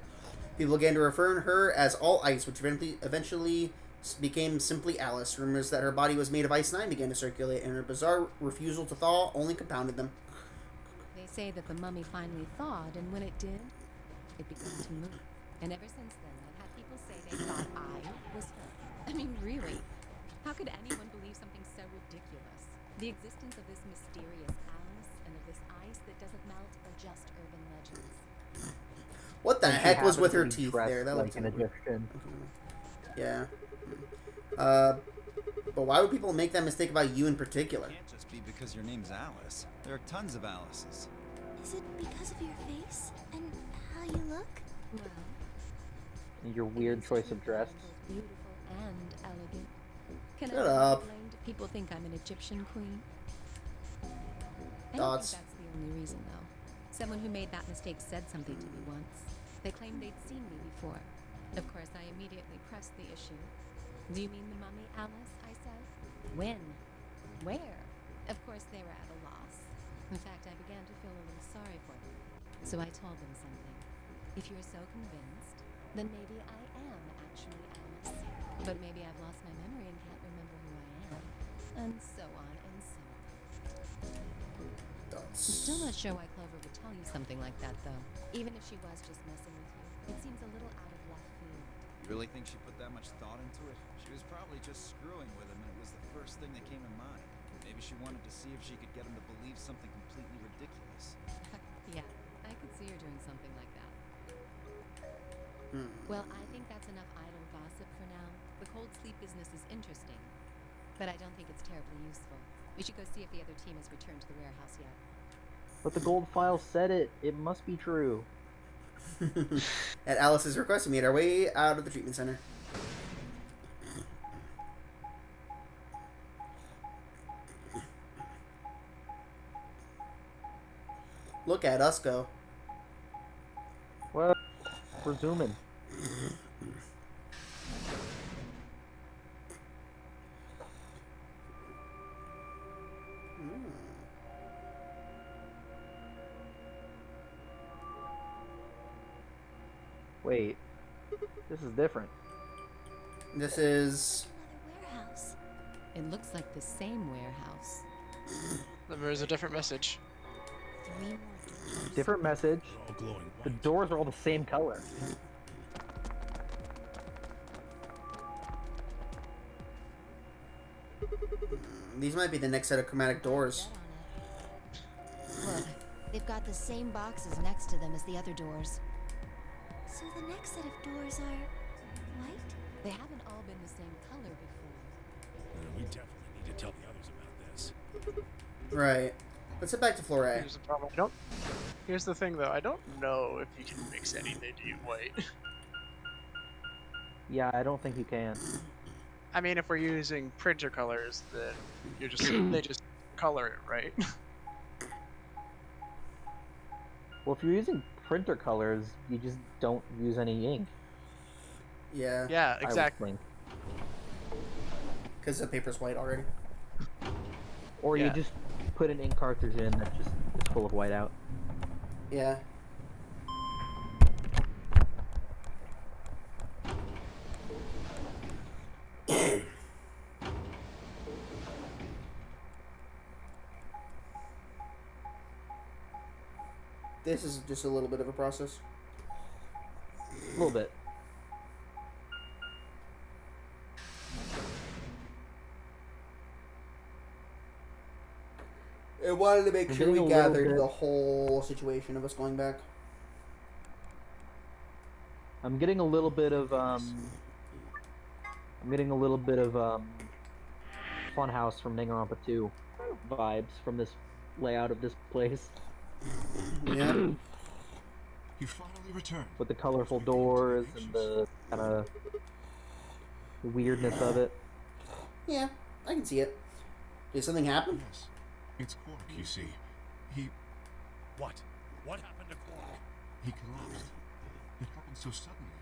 People began to refer to her as all ice, which eventually became simply Alice. Rumors that her body was made of Ice 9 began to circulate, and her bizarre refusal to thaw only compounded them. They say that the mummy finally thawed, and when it did, it began to move. And ever since then, I've had people say they thought I was her. I mean, really? How could anyone believe something so ridiculous? The existence of this mysterious Alice and of this ice that doesn't melt are just urban legends. What the And she heck was happened with to her be teeth dressed there? That like looks an Egyptian. Yeah. But why would people make that mistake about you in particular? It can't just be because your name's Alice. There are tons of Alices. Is it because of your face and how you look? Well, And your weird choice of dress. both beautiful and elegant. Can Shut I up. be blamed if people think I'm an Egyptian queen? I don't Thoughts? think that's the only reason, though. Someone who made that mistake said something to me once. They claimed they'd seen me before. Of course, I immediately pressed the issue. Do you mean the mummy, Alice? I said. When? Where? Of course, they were at a loss. In fact, I began to feel a little sorry for them. So I told them something. If you're so convinced, then maybe I am actually Alice. But maybe I've lost my memory and can't remember who I am. And so on and so on. I'm still not sure why Clover would tell you something like that, though. Even if she was just messing with you, it seems a little out of left field. You really think she put that much thought into it? She was probably just screwing with him, and it was the first thing that came to mind. Maybe she wanted to see if she could get him to believe something completely ridiculous. Yeah, I could see her doing something like that. Hmm. Well, I think that's enough idle gossip for now. The cold sleep business is interesting, but I don't think it's terribly useful. We should go see if the other team has returned to the warehouse yet. But the gold file said it. It must be true. At Alice's request, we made our way out of the treatment center. Look at us go. Well, we're zooming. Wait, this is different. This is... Another warehouse. It looks like the same warehouse. There's a different message. 3 more doors. Different message. They're all glowing The white. doors are all the same color. These might be the next set of chromatic doors. Bet on it. Look, they've got the same boxes next to them as the other doors. So the next set of doors are white? They haven't all been the same color before. We definitely need to tell the others about this. Right. Let's head back to floor A. Here's the problem. Here's the thing, though. I don't know if you can mix anything to get white. Yeah, I don't think you can. I mean, if we're using printer colors, then you're just they just color it, right? Well, if you're using printer colors, you just don't use any ink. Yeah. Yeah, I would exactly. think. Because the paper's white already. Or you Yeah. just put an ink cartridge in that just is full of whiteout. Yeah. This is just a little bit of a process. A little bit. I wanted to make I'm sure getting we a little gathered bit- the whole situation of us going back. I'm getting a little bit of Funhouse from Danganronpa 2 vibes from this layout of this place. Yeah. You finally returned. With the colorful doors and the kind of weirdness of it. Yeah, I can see it. Did something happen? Yes. It's Quark, you see. He What? What happened to Quark? collapsed. It happened so suddenly.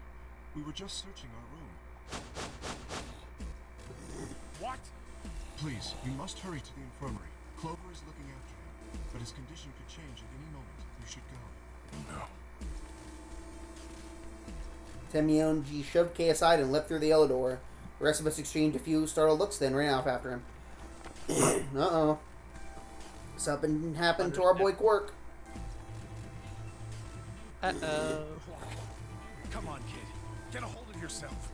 We were just searching our room. What? Please, you must hurry to the infirmary. Clover is looking after him, but his condition could change at any moment. You should go. No. Temionji shoved Kay aside and leapt through the yellow door. The rest of us exchanged a few startled looks, then ran off after him. Uh-oh. Something happened to our boy Quark. Uh-oh. Come on, kid. Get a hold of yourself.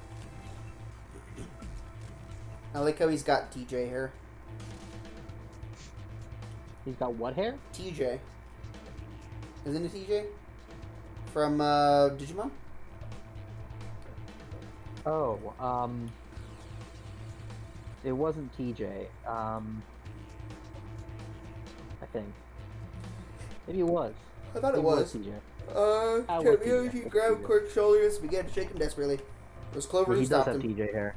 I like how he's got TJ hair. He's got what hair? TJ. Isn't it TJ? From, Digimon? Oh, it wasn't TJ. I think. Maybe it was. I thought it Maybe was. TJ. Temionji TJ. grabbed TJ. Quark's shoulders and began to shake him desperately. It was Clover Yeah, who he does stopped have him. TJ hair.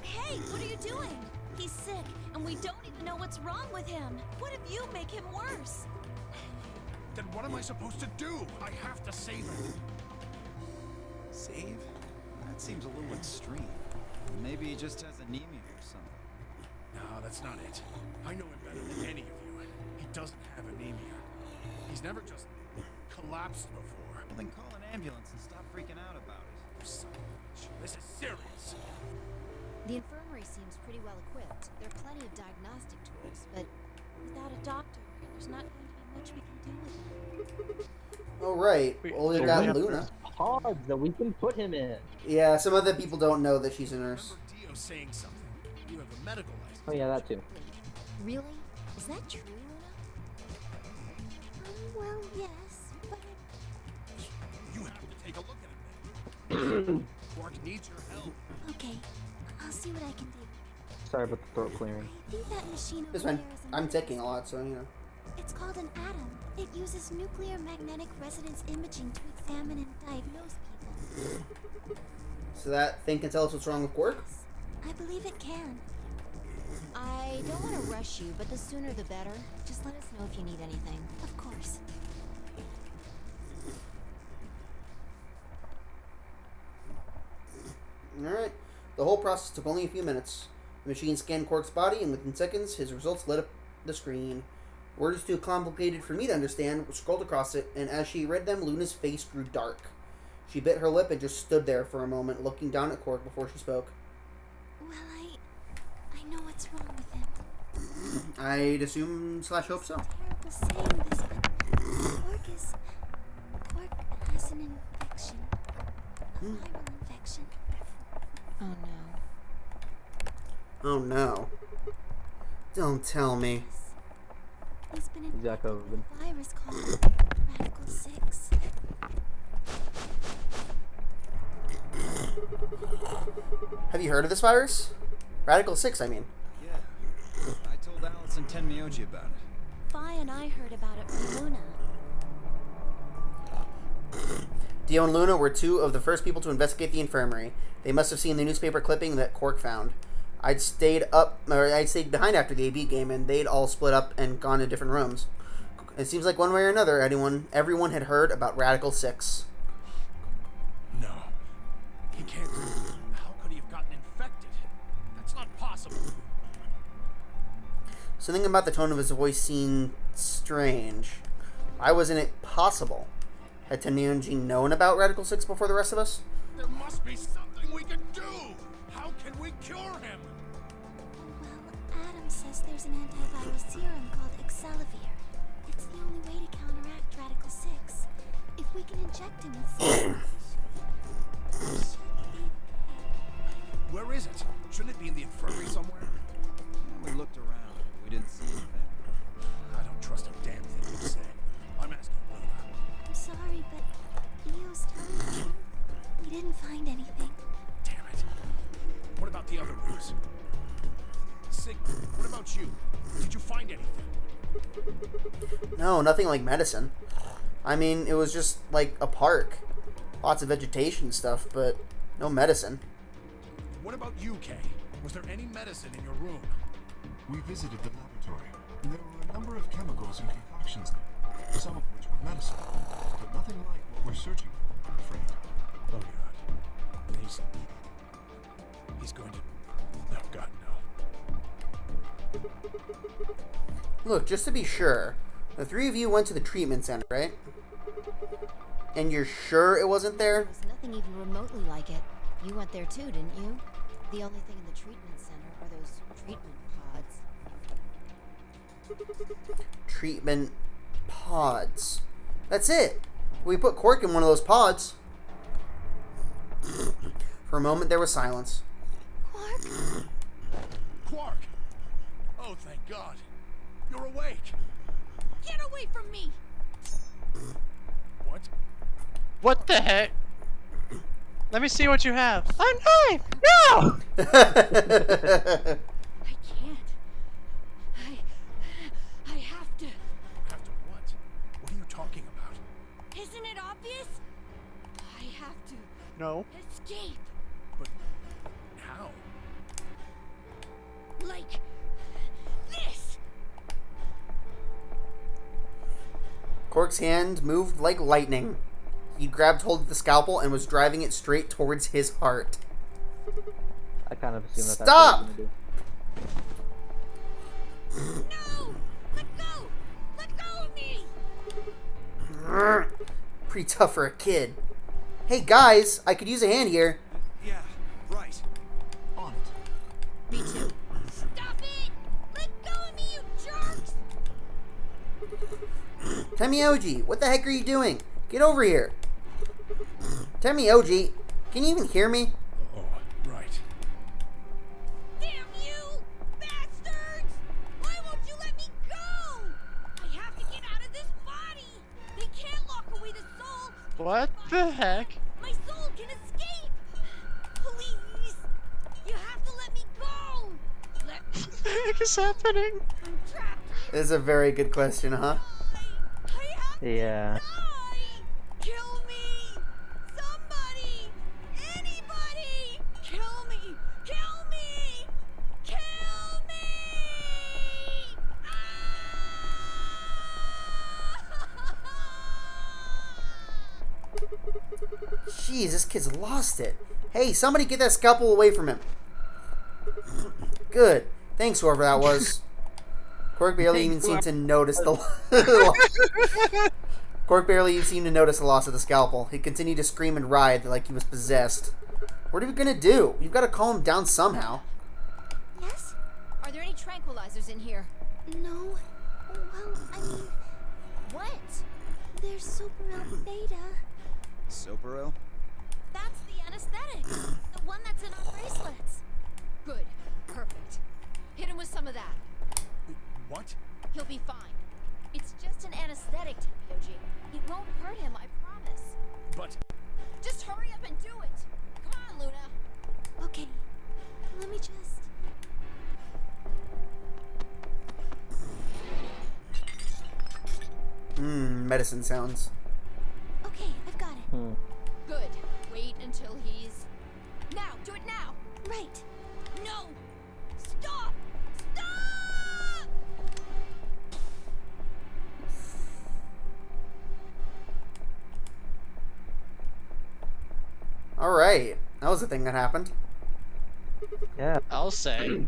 Hey, what are you doing? He's sick, and we don't even know what's wrong with him. What if you make him worse? Then what am I supposed to do? I have to save him. Save? That seems a little extreme. Maybe he just has anemia or something. No, that's not it. I know him better than any of you. He doesn't have anemia. He's never just collapsed before. Well, then call an ambulance and stop freaking out about it. Son of a bitch. This is serious. The infirmary seems pretty well equipped. There are plenty of diagnostic tools, but Without a doctor, there's not going to be much we can do with him. Oh, right. Wait, Well, we've so got we have to- Luna. Pods that we can put him in. Yeah, some other people don't know that she's a nurse. Remember Dio saying something. You have a medical license. Oh yeah, that too. really? Is that true, Luna? Well, yes, but You have to take a look at him. Quark needs your help. okay. I'll see what I can do. Sorry about the throat clearing. I think that machine over This one. there is a I'm medical taking a lot, so, you know. It's called an atom. It uses nuclear magnetic resonance imaging to examine and diagnose people. So that thing can tell us what's wrong with Quark? I believe it can. I don't want to rush you, but the sooner the better. Just let us know if you need anything. Of course. Alright. The whole process took only a few minutes. The machine scanned Quark's body, and within seconds, his results lit up the screen. Words too complicated for me to understand were scrolled across it, and as she read them, Luna's face grew dark. She bit her lip and just stood there for a moment, looking down at Quark before she spoke. Well, I know what's wrong with him. I'd assume / hope so. Terrible saying this, but Quark has an infection. A viral infection. Oh no. Oh no. Don't tell me. He's been He's got infected with COVID. a virus called Radical 6. Have you heard of this virus? Radical 6, I mean. Yeah. I told Alice and Tenmyoji about it. Fi and I heard about it from Luna. Dio and Luna were two of the first people to investigate the infirmary. They must have seen the newspaper clipping that Quark found. I'd stayed behind after the AB game, and they'd all split up and gone to different rooms. It seems like one way or another, everyone had heard about Radical 6. No. He can't. How could he have gotten infected? That's not possible. Something about the tone of his voice seemed strange. Why wasn't it possible? Had Tenmyoji known about Radical 6 before the rest of us? There must be something we can do. How can we cure him? Well, Adam says there's an antivirus serum called Excelivir. It's the only way to counteract Radical 6. If we can inject him with serum, Where is it? Shouldn't it be in the infirmary somewhere? We looked around, but we didn't see anything. I don't trust a damn thing you say. I'm asking Luna. I'm sorry, but Leo's telling the truth. We didn't find anything. Damn it. What about the other rooms? Sigma, what about you? Did you find anything? No, nothing like medicine. I mean, it was just like a park. Lots of vegetation and stuff, but no medicine. What about you, Kay? Was there any medicine in your room? We visited the laboratory. There were a number of chemicals and concoctions there, some of which were medicine, but nothing like what we're searching for, I'm afraid. Oh, God. He's going to... Oh, God, no. Look, just to be sure, the three of you went to the treatment center, right? And you're sure it wasn't there? There's nothing even remotely like it. You went there too, didn't you? The only thing in the treatment center are those treatment pods. Treatment pods. That's it. We put Quark in one of those pods. For a moment, there was silence. Quark? Quark! Oh, thank God. You're awake. Get away from me! What? What the heck? Let me see what you have. A knife! No! I can't. I have to. After what? What are you talking about? Isn't it obvious? I have to No. escape. But how? Like this. Quark's hand moved like lightning. He grabbed hold of the scalpel and was driving it straight towards his heart. I kind of assume that Stop! that's what he's gonna do. No! Let go! Let go of me! Pretty tough for a kid. Hey guys, I could use a hand here. Yeah, right. On it. Me too. Stop it! Let go of me, you jerks! Tenmyoji, what the heck are you doing? Get over here. Tenmyoji, can you even hear me? Oh, right. Damn you! Bastards! Why won't you let me go? I have to get out of this body! They can't lock away the soul! What the heck? My soul can escape! Please! You have to let me go! Let me What the heck is happening? I'm trapped! This is a very good question, huh? I have to Yeah. die! Kill me! Somebody! Anybody! Kill me! Kill me! Kill me! Jeez, this kid's lost it. Hey, somebody get that scalpel away from him. Good. Thanks, whoever that was. Quark barely even seemed to notice the... Quark barely even seemed to notice the loss of the scalpel. He continued to scream and writhe like he was possessed. What are we gonna do? You've got to calm him down somehow. Yes? Are there any tranquilizers in here? No. Well, I mean, What? there's Superel Beta. Soperel? That's the anesthetic. The one that's in our bracelets. Good. Perfect. Hit him with some of that. What? He'll be fine. It's just an anesthetic, Tenmyoji. It won't hurt him, I promise. But Just hurry up and do it. Come on, Luna. Okay. Let me just... Medicine sounds. Okay, I've got it. Good. Wait until he's... Now! Do it now! Right. No! Stop! Stop! Alright. That was the thing that happened. Yeah. I'll say.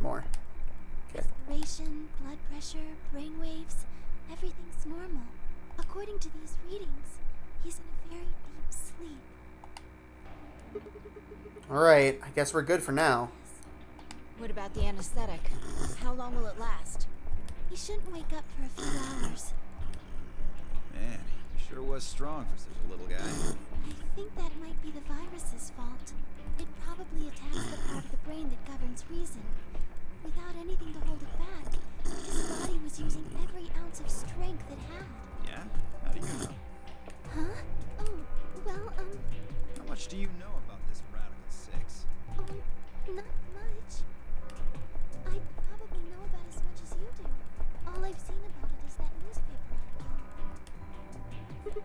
More. Respiration, blood pressure, brain waves, everything's normal. According to these readings, he's in a very deep sleep. Alright. I guess we're good for now. What about the anesthetic? How long will it last? He shouldn't wake up for a few hours. Man, he sure was strong for such a little guy. I think that might be the virus's fault. It probably attacks the part of the brain that governs reason. Without anything to hold it back, his body was using every ounce of strength it had. Yeah? How do you know? Huh? Oh, well, How much do you know about this Radical Six? not much. I probably know about as much as you do. All I've seen about it is that newspaper article.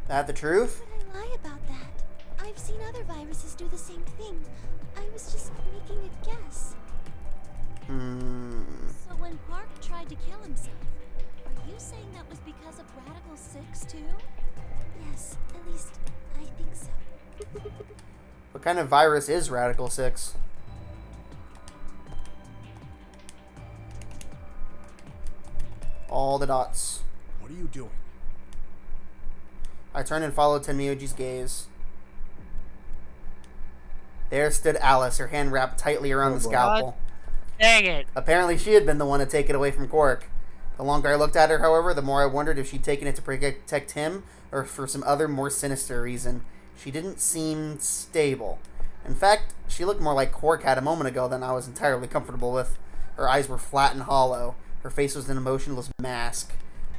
That the truth? Would I lie about that? I've seen other viruses do the same thing. I was just making a guess. So when Park tried to kill himself, are you saying that was because of Radical 6 too? Yes, at least I think so. What kind of virus is Radical 6? All the dots. What are you doing? I turned and followed Tenmyoji's gaze. There stood Alice, her hand wrapped tightly around the scalpel. Dang it! Apparently she had been the one to take it away from Quark. The longer I looked at her, however, the more I wondered if she'd taken it to protect him or for some other more sinister reason. She didn't seem stable. In fact, she looked more like Quark had a moment ago than I was entirely comfortable with. Her eyes were flat and hollow. Her face was an emotionless mask.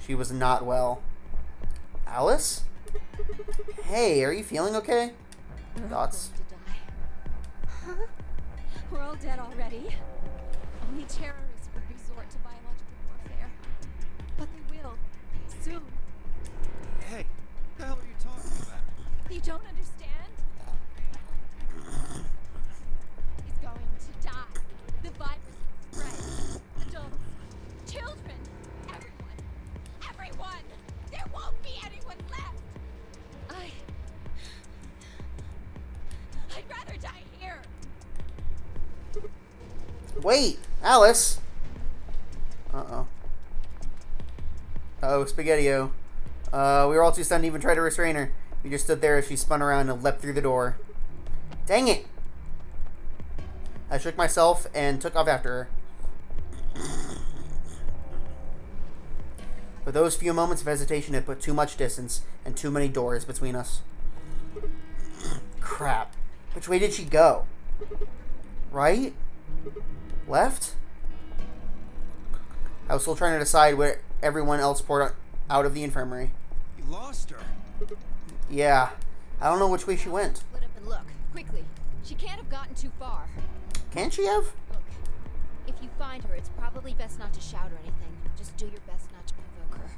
She was not well. Alice? Hey, are you feeling okay? Dots. Going to die. Huh? We're all dead already. Only terrorists would resort to biological warfare. But they will. Soon. Hey, what the hell are you talking about? You don't understand? He's going to die. The virus will spread. Adults, children, everyone. Everyone! There won't be anyone left! I'd rather die here. Wait, Alice! Uh-oh. Uh-oh, Spaghetti-O. We were all too stunned to even try to restrain her. We just stood there as she spun around and leapt through the door. Dang it! I shook myself and took off after her. But those few moments of hesitation had put too much distance and too many doors between us. Crap. Which way did she go? Right? Left? I was still trying to decide where everyone else poured out of the infirmary. You lost her. Yeah. I don't know which way she went. Split up and look, quickly. She can't have gotten too far. Can she have? Look, if you find her, it's probably best not to shout or anything. Just do your best not to provoke her.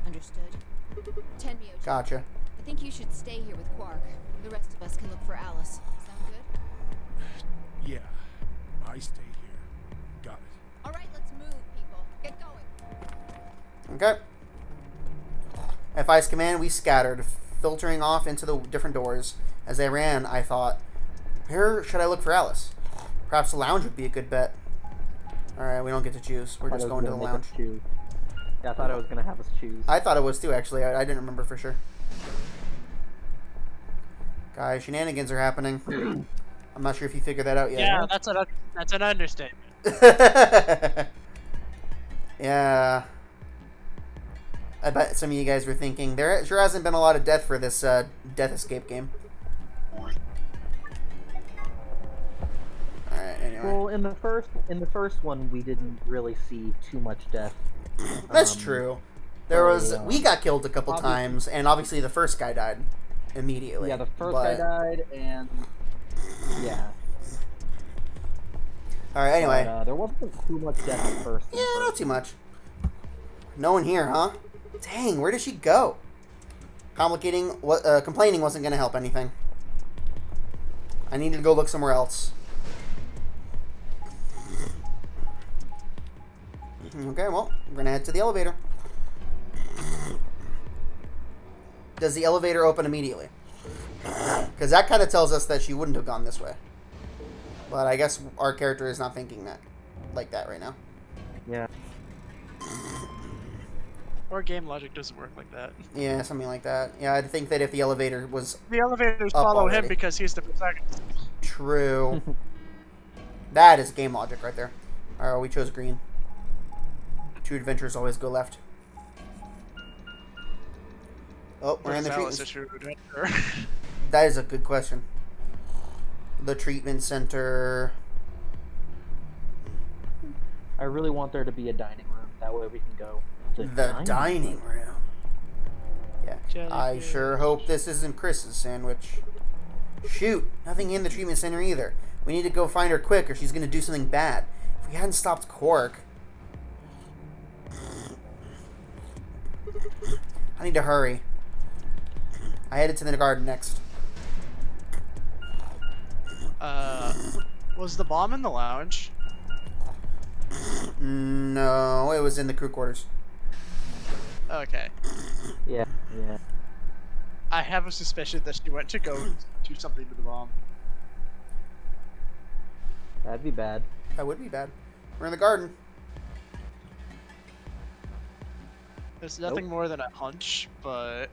Understood? Tenmyoji. Gotcha. I think you should stay here with Quark. The rest of us can look for Alice. Sound good? Yeah, I stay here. Got it. All right, let's move, people. Get going. Okay. At Fi's command, we scattered, filtering off into the different doors. As I ran, I thought, where should I look for Alice? Perhaps the lounge would be a good bet. Alright, we don't get to choose. We're just going to the lounge. Yeah, I thought it was gonna have us choose. I thought it was too, actually. I didn't remember for sure. Guys, shenanigans are happening. I'm not sure if you figured that out yet. Yeah, that's an understatement. Yeah. I bet some of you guys were thinking, there sure hasn't been a lot of death for this Death Escape game. Alright, anyway. anyway. Well, in the first one, we didn't really see too much death. That's true. There was early on. we got killed a couple Obviously- times, and obviously the first guy died immediately. Yeah, the first but- guy died, and yeah. All right. Anyway, But, there wasn't too much death at first. yeah, not too much. No one here, huh? Dang, where did she go? Complaining wasn't going to help anything. I needed to go look somewhere else. Okay, well, we're going to head to the elevator. Does the elevator open immediately? Because that kind of tells us that she wouldn't have gone this way. But I guess our character is not thinking that like that right now. Yeah. Or game logic doesn't work like that. Yeah, something like that. Yeah, I think that if the elevator was The elevators Up follow already. him because he's the protagonist. true, that is game logic right there. All right, we chose green. True adventures always go left. Oh, we're in the Alice treatment. is true adventure. That is a good question. The treatment center. I really want there to be a dining room. That way we can go. to The dining room. Yeah, I Jellyfish. sure hope this isn't Chris's sandwich. Shoot, nothing in the treatment center either. We need to go find her quick or she's going to do something bad. If we hadn't stopped Quark. I need to hurry. I headed to the garden next. Was the bomb in the lounge? No, it was in the crew quarters. Okay. Yeah, yeah. I have a suspicion that she went to go do something to the bomb. That'd be bad. That would be bad. We're in the garden. There's nothing more than a hunch, but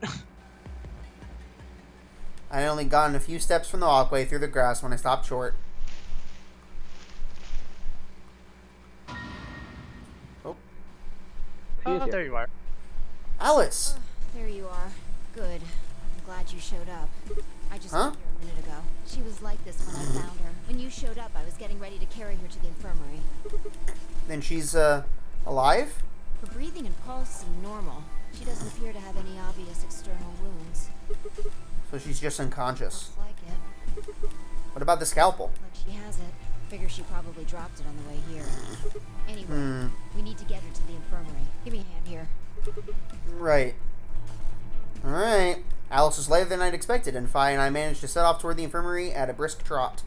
I only gotten a few steps from the walkway through the grass when I stopped short. Oh, She is here. there you are. Alice! There you are. Good. I'm glad you showed up. I just Huh? met her a minute ago. She was like this when I found her. When you showed up, I was getting ready to carry her to the infirmary. Then she's, alive? Her breathing and pulse seem normal. She doesn't appear to have any obvious external wounds. So she's just unconscious. Looks like it. What about the scalpel? Like she has it. Figure she probably dropped it on the way here. Anyway, we need to get her to the infirmary. Give me a hand here. Right. Alright. Alice was later than I'd expected, and Fi and I managed to set off toward the infirmary at a brisk trot.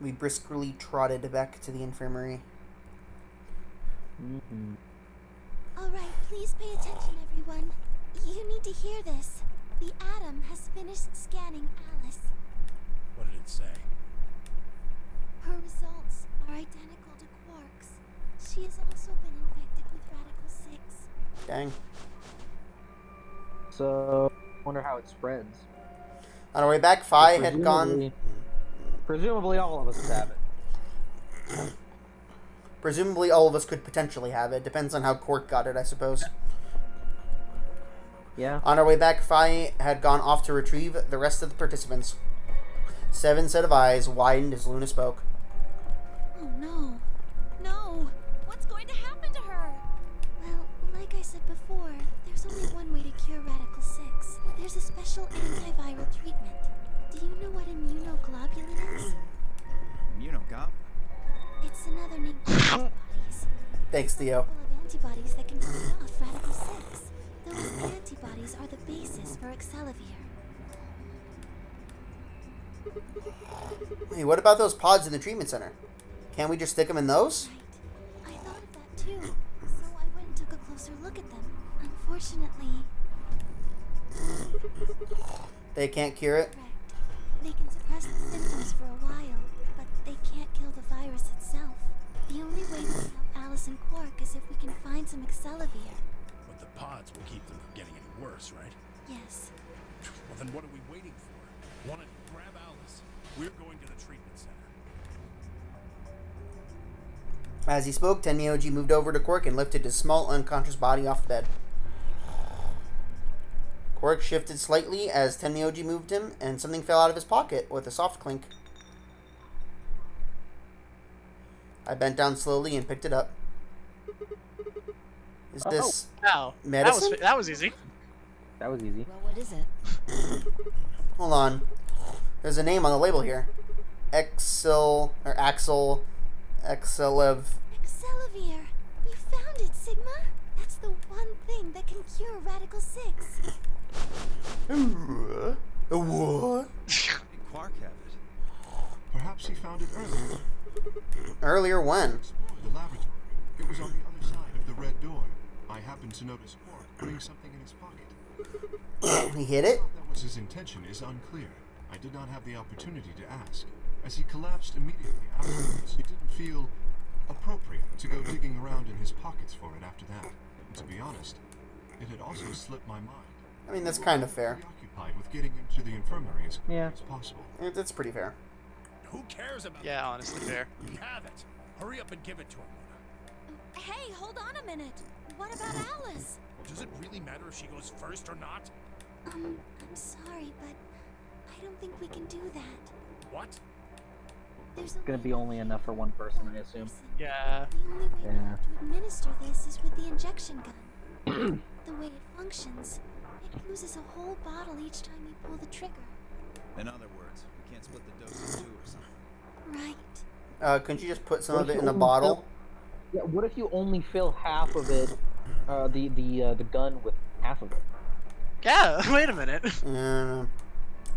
We briskly trotted back to the infirmary. Mm-hmm. All right, please pay attention, everyone. You need to hear this. The Atom has finished scanning Alice. What did it say? Her results are identical to Quark's. She has also been infected with Radical 6. Dang. So, wonder how it spreads. On our way back, Fi had gone... Presumably all of us have it. Presumably all of us could potentially have it. Depends on how Quark got it, I suppose. Yeah. On our way back, Fi had gone off to retrieve the rest of the participants. 7 set of eyes widened as Luna spoke. Oh no. No! What's going to happen to her? Well, like I said before, there's only one way to cure Radical 6. There's a special antiviral treatment. Do you know what immunoglobulin is? Immunogob? It's another name for antibodies. Thanks, Theo. Full of antibodies that can fight off Radical 6. Those antibodies are the basis for Excelivir. Hey, what about those pods in the treatment center? Can't we just stick them in those? Right. I thought of that too, so I went and took a closer look at them. Unfortunately, They can't cure it? correct. They can suppress the symptoms for a while, but they can't kill the virus itself. The only way to stop Alice and Quark is if we can find some Excelivir. But the pods will keep them from getting any worse, right? Yes. Well, then what are we waiting for? Want to grab Alice? We're going to the treatment center. As he spoke, Tenmyoji moved over to Quark and lifted his small, unconscious body off the bed. Quark shifted slightly as Tenmyoji moved him, and something fell out of his pocket with a soft clink. I bent down slowly and picked it up. Is this Wow. medicine? That was easy. That was easy. Well, what is it? Hold on. There's a name on the label here. Axel Excellev. Excellivier, you found it, Sigma. That's the one thing that can cure Radical 6. What? Did Quark have it? Perhaps he found it earlier. Earlier when? Explored the laboratory. It was on the other side of the red door. I happened to notice Quark putting something in his pocket. He hid it? What that was his intention is unclear. I did not have the opportunity to ask. As he collapsed immediately afterwards, it didn't feel appropriate to go digging around in his pockets for it after that. And to be honest, it had also slipped my mind. I mean, that's kind of fair. Preoccupied with getting him to the infirmary as quickly as possible. That's pretty fair. Who cares about Yeah, honestly, fair. We have it. Hurry up and give it to him. Hey, hold on a minute. What about Alice? Does it really matter if she goes first or not? I'm sorry, but I don't think we can do that. What? There's Gonna be only enough for one person, I assume. Yeah. The only way we Yeah. know to administer this is with the injection gun. The way it functions, it uses a whole bottle each time you pull the trigger. In other words, we can't split the dose in two or something. Right. Couldn't you just put some What of if it you in a only bottle? Yeah, what if you only fill half of it, the gun with half of it? Yeah, wait a minute.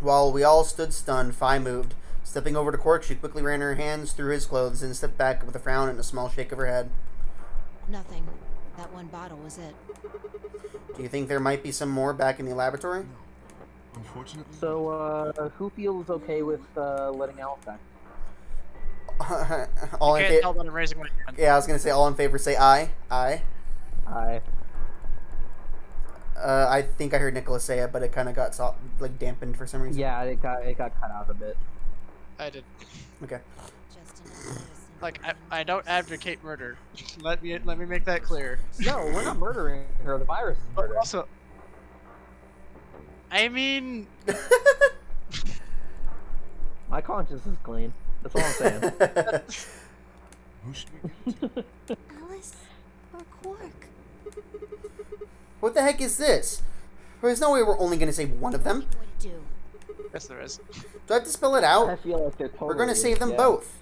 While we all stood stunned, Phi moved. Stepping over to Quark, she quickly ran her hands through his clothes and stepped back with a frown and a small shake of her head. Nothing. That one bottle was it. Do you think there might be some more back in the laboratory? No. Unfortunately. So, who feels okay with letting Alice back? All in Can't favor? tell when I'm raising my hand. Yeah, I was gonna say all in favor. Say aye. Aye. I think I heard Nicholas say it, but it kind of got dampened for some reason. Yeah, it got cut out a bit. I did. Okay. Just enough medicine. Like, I don't advocate murder. Let me make that clear. No, we're not murdering her. The virus is But murdering. also, I mean, My conscience is clean. That's all I'm saying. Who should we give it to? Alice or Quark? What the heck is this? There's no way we're only gonna say one of them. What are you going to do? yes there is. Do I have to spell it I out? feel like they're totally. We're gonna save them yeah. both.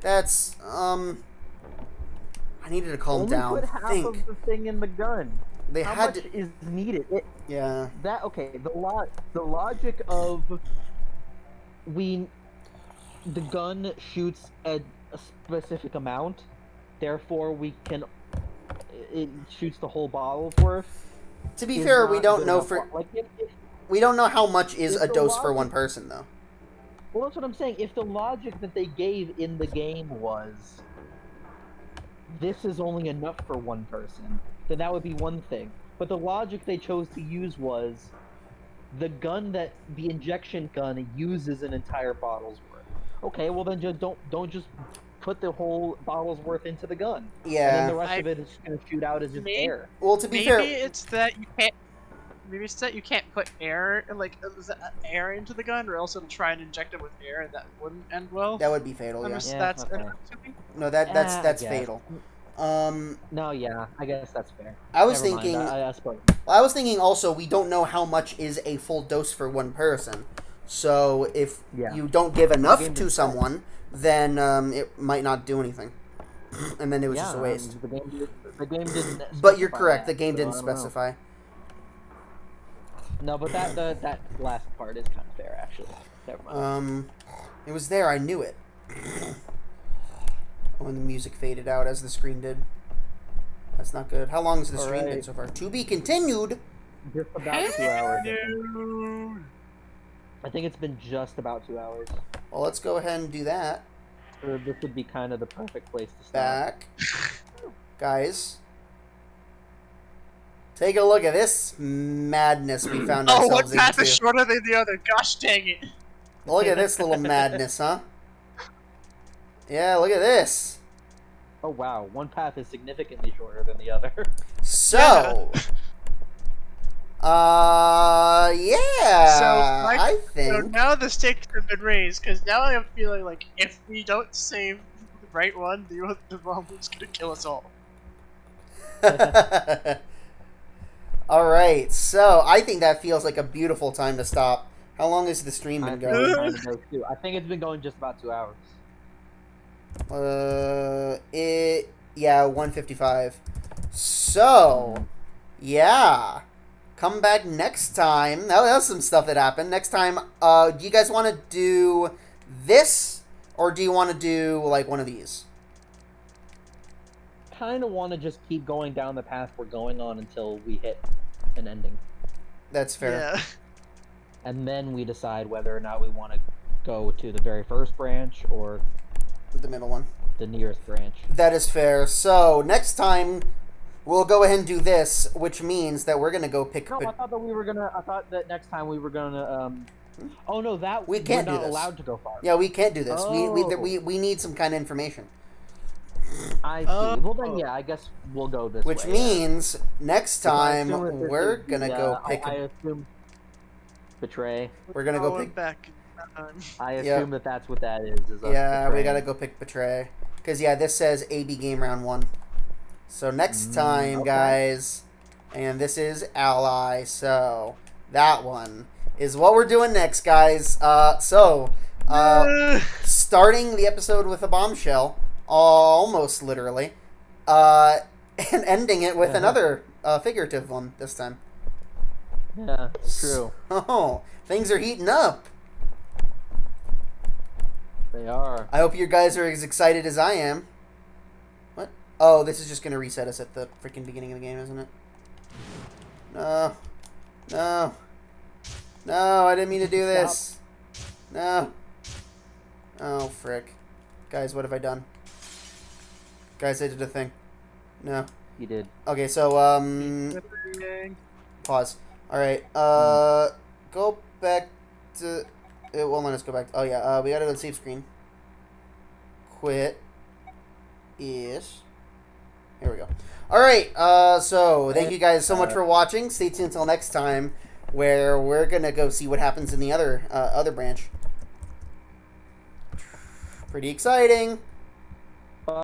That's I needed to calm Only down. put half Think. of the thing in the gun. They How had much to. is needed? Yeah. That okay? The logic of the gun shoots a specific amount, therefore it shoots the whole bottle's worth. To be is fair, we not don't good know enough for like if we don't know how much is If a the dose for logic- one person though. well, that's what I'm saying. If the logic that they gave in the game was this is only enough for one person, then that would be one thing. But the logic they chose to use was the injection gun uses an entire bottle's worth. Okay, well then just don't just put the whole bottle's worth into the gun. And then Yeah. the rest of it is just gonna shoot out as just air. Well, to be Maybe fair, it's that you can't. Maybe it's that you can't put air air into the gun, or else it'll try and inject it with air, and that wouldn't end well. that would be fatal. I'm Yeah. just- Yeah, that's okay. No, that's I guess. fatal. No, yeah, I guess that's fair. I was Never mind, thinking. I suppose. I was thinking also we don't know how much is a full dose for one person. So if Yeah. you don't give enough game to didn't someone, then it might not do anything, and then it was Yeah, just a waste. The game didn't. But you're specify correct. that, The game so didn't I don't know. specify. No, but that last part is kind of fair, actually. Never mind. It was there. I knew it. When the music faded out as the screen did. That's not good. How long has the stream been Alright. so far? To be continued. Just about 2 hours. I think it's been just about 2 hours. Well, let's go ahead and do that. So this would be kind of the perfect place to start. Back. Guys. Take a look at this madness we found Oh, one ourselves path is into. shorter than the other. Gosh dang it! Look at this little madness, huh? Yeah, look at this. Oh wow, one path is significantly shorter than the other. So, Yeah. I So think. now the stakes have been raised because now I am feeling like if we don't save the right one, the wrong one's gonna kill us all. All right, so I think that feels like a beautiful time to stop. How long has the stream been going? I think it's been going just about 2 hours. Yeah, 155. So, yeah. Come back next time. That was some stuff that happened. Next time, do you guys want to do this, or do you want to do, like, one of these? Kind of want to just keep going down the path we're going on until we hit an ending. That's fair. Yeah. And then we decide whether or not we want to go to the very first branch or The middle one. the nearest branch. That is fair. So, next time, we'll go ahead and do this, which means that we're going to go pick... No, I thought that next time we were gonna, oh no, that We can't we're do not this. allowed to go far. Yeah, we can't do this. Oh. We need some kind of information. I see. Well then, yeah, I guess we'll go this Which way. means, next If I time, assume that this we're is going to the, go pick... I assume Betray. We're going to go Going pick... back. I assume that that's what that is us Yeah, we betraying. gotta go pick Betray. Because, yeah, this says AB game round 1. So, next time, okay. guys, and this is Ally, so that one is what we're doing next, guys. Starting the episode with a bombshell, almost literally, and ending it with another figurative one this time. Yeah, true. Oh, things are heating up. They are. I hope you guys are as excited as I am. What? Oh, this is just going to reset us at the freaking beginning of the game, isn't it? No. No. No, I didn't mean to do this. No. Oh, frick. Guys, what have I done? Guys, I did a thing. No. You did. Okay, so, pause. Alright, go back to... It won't let us go back. Oh, yeah, we gotta go to the save screen. Quit. Yes. Here we go. Alright, so thank you guys so much for watching. Stay tuned until next time, where we're gonna go see what happens in the other branch. Pretty exciting.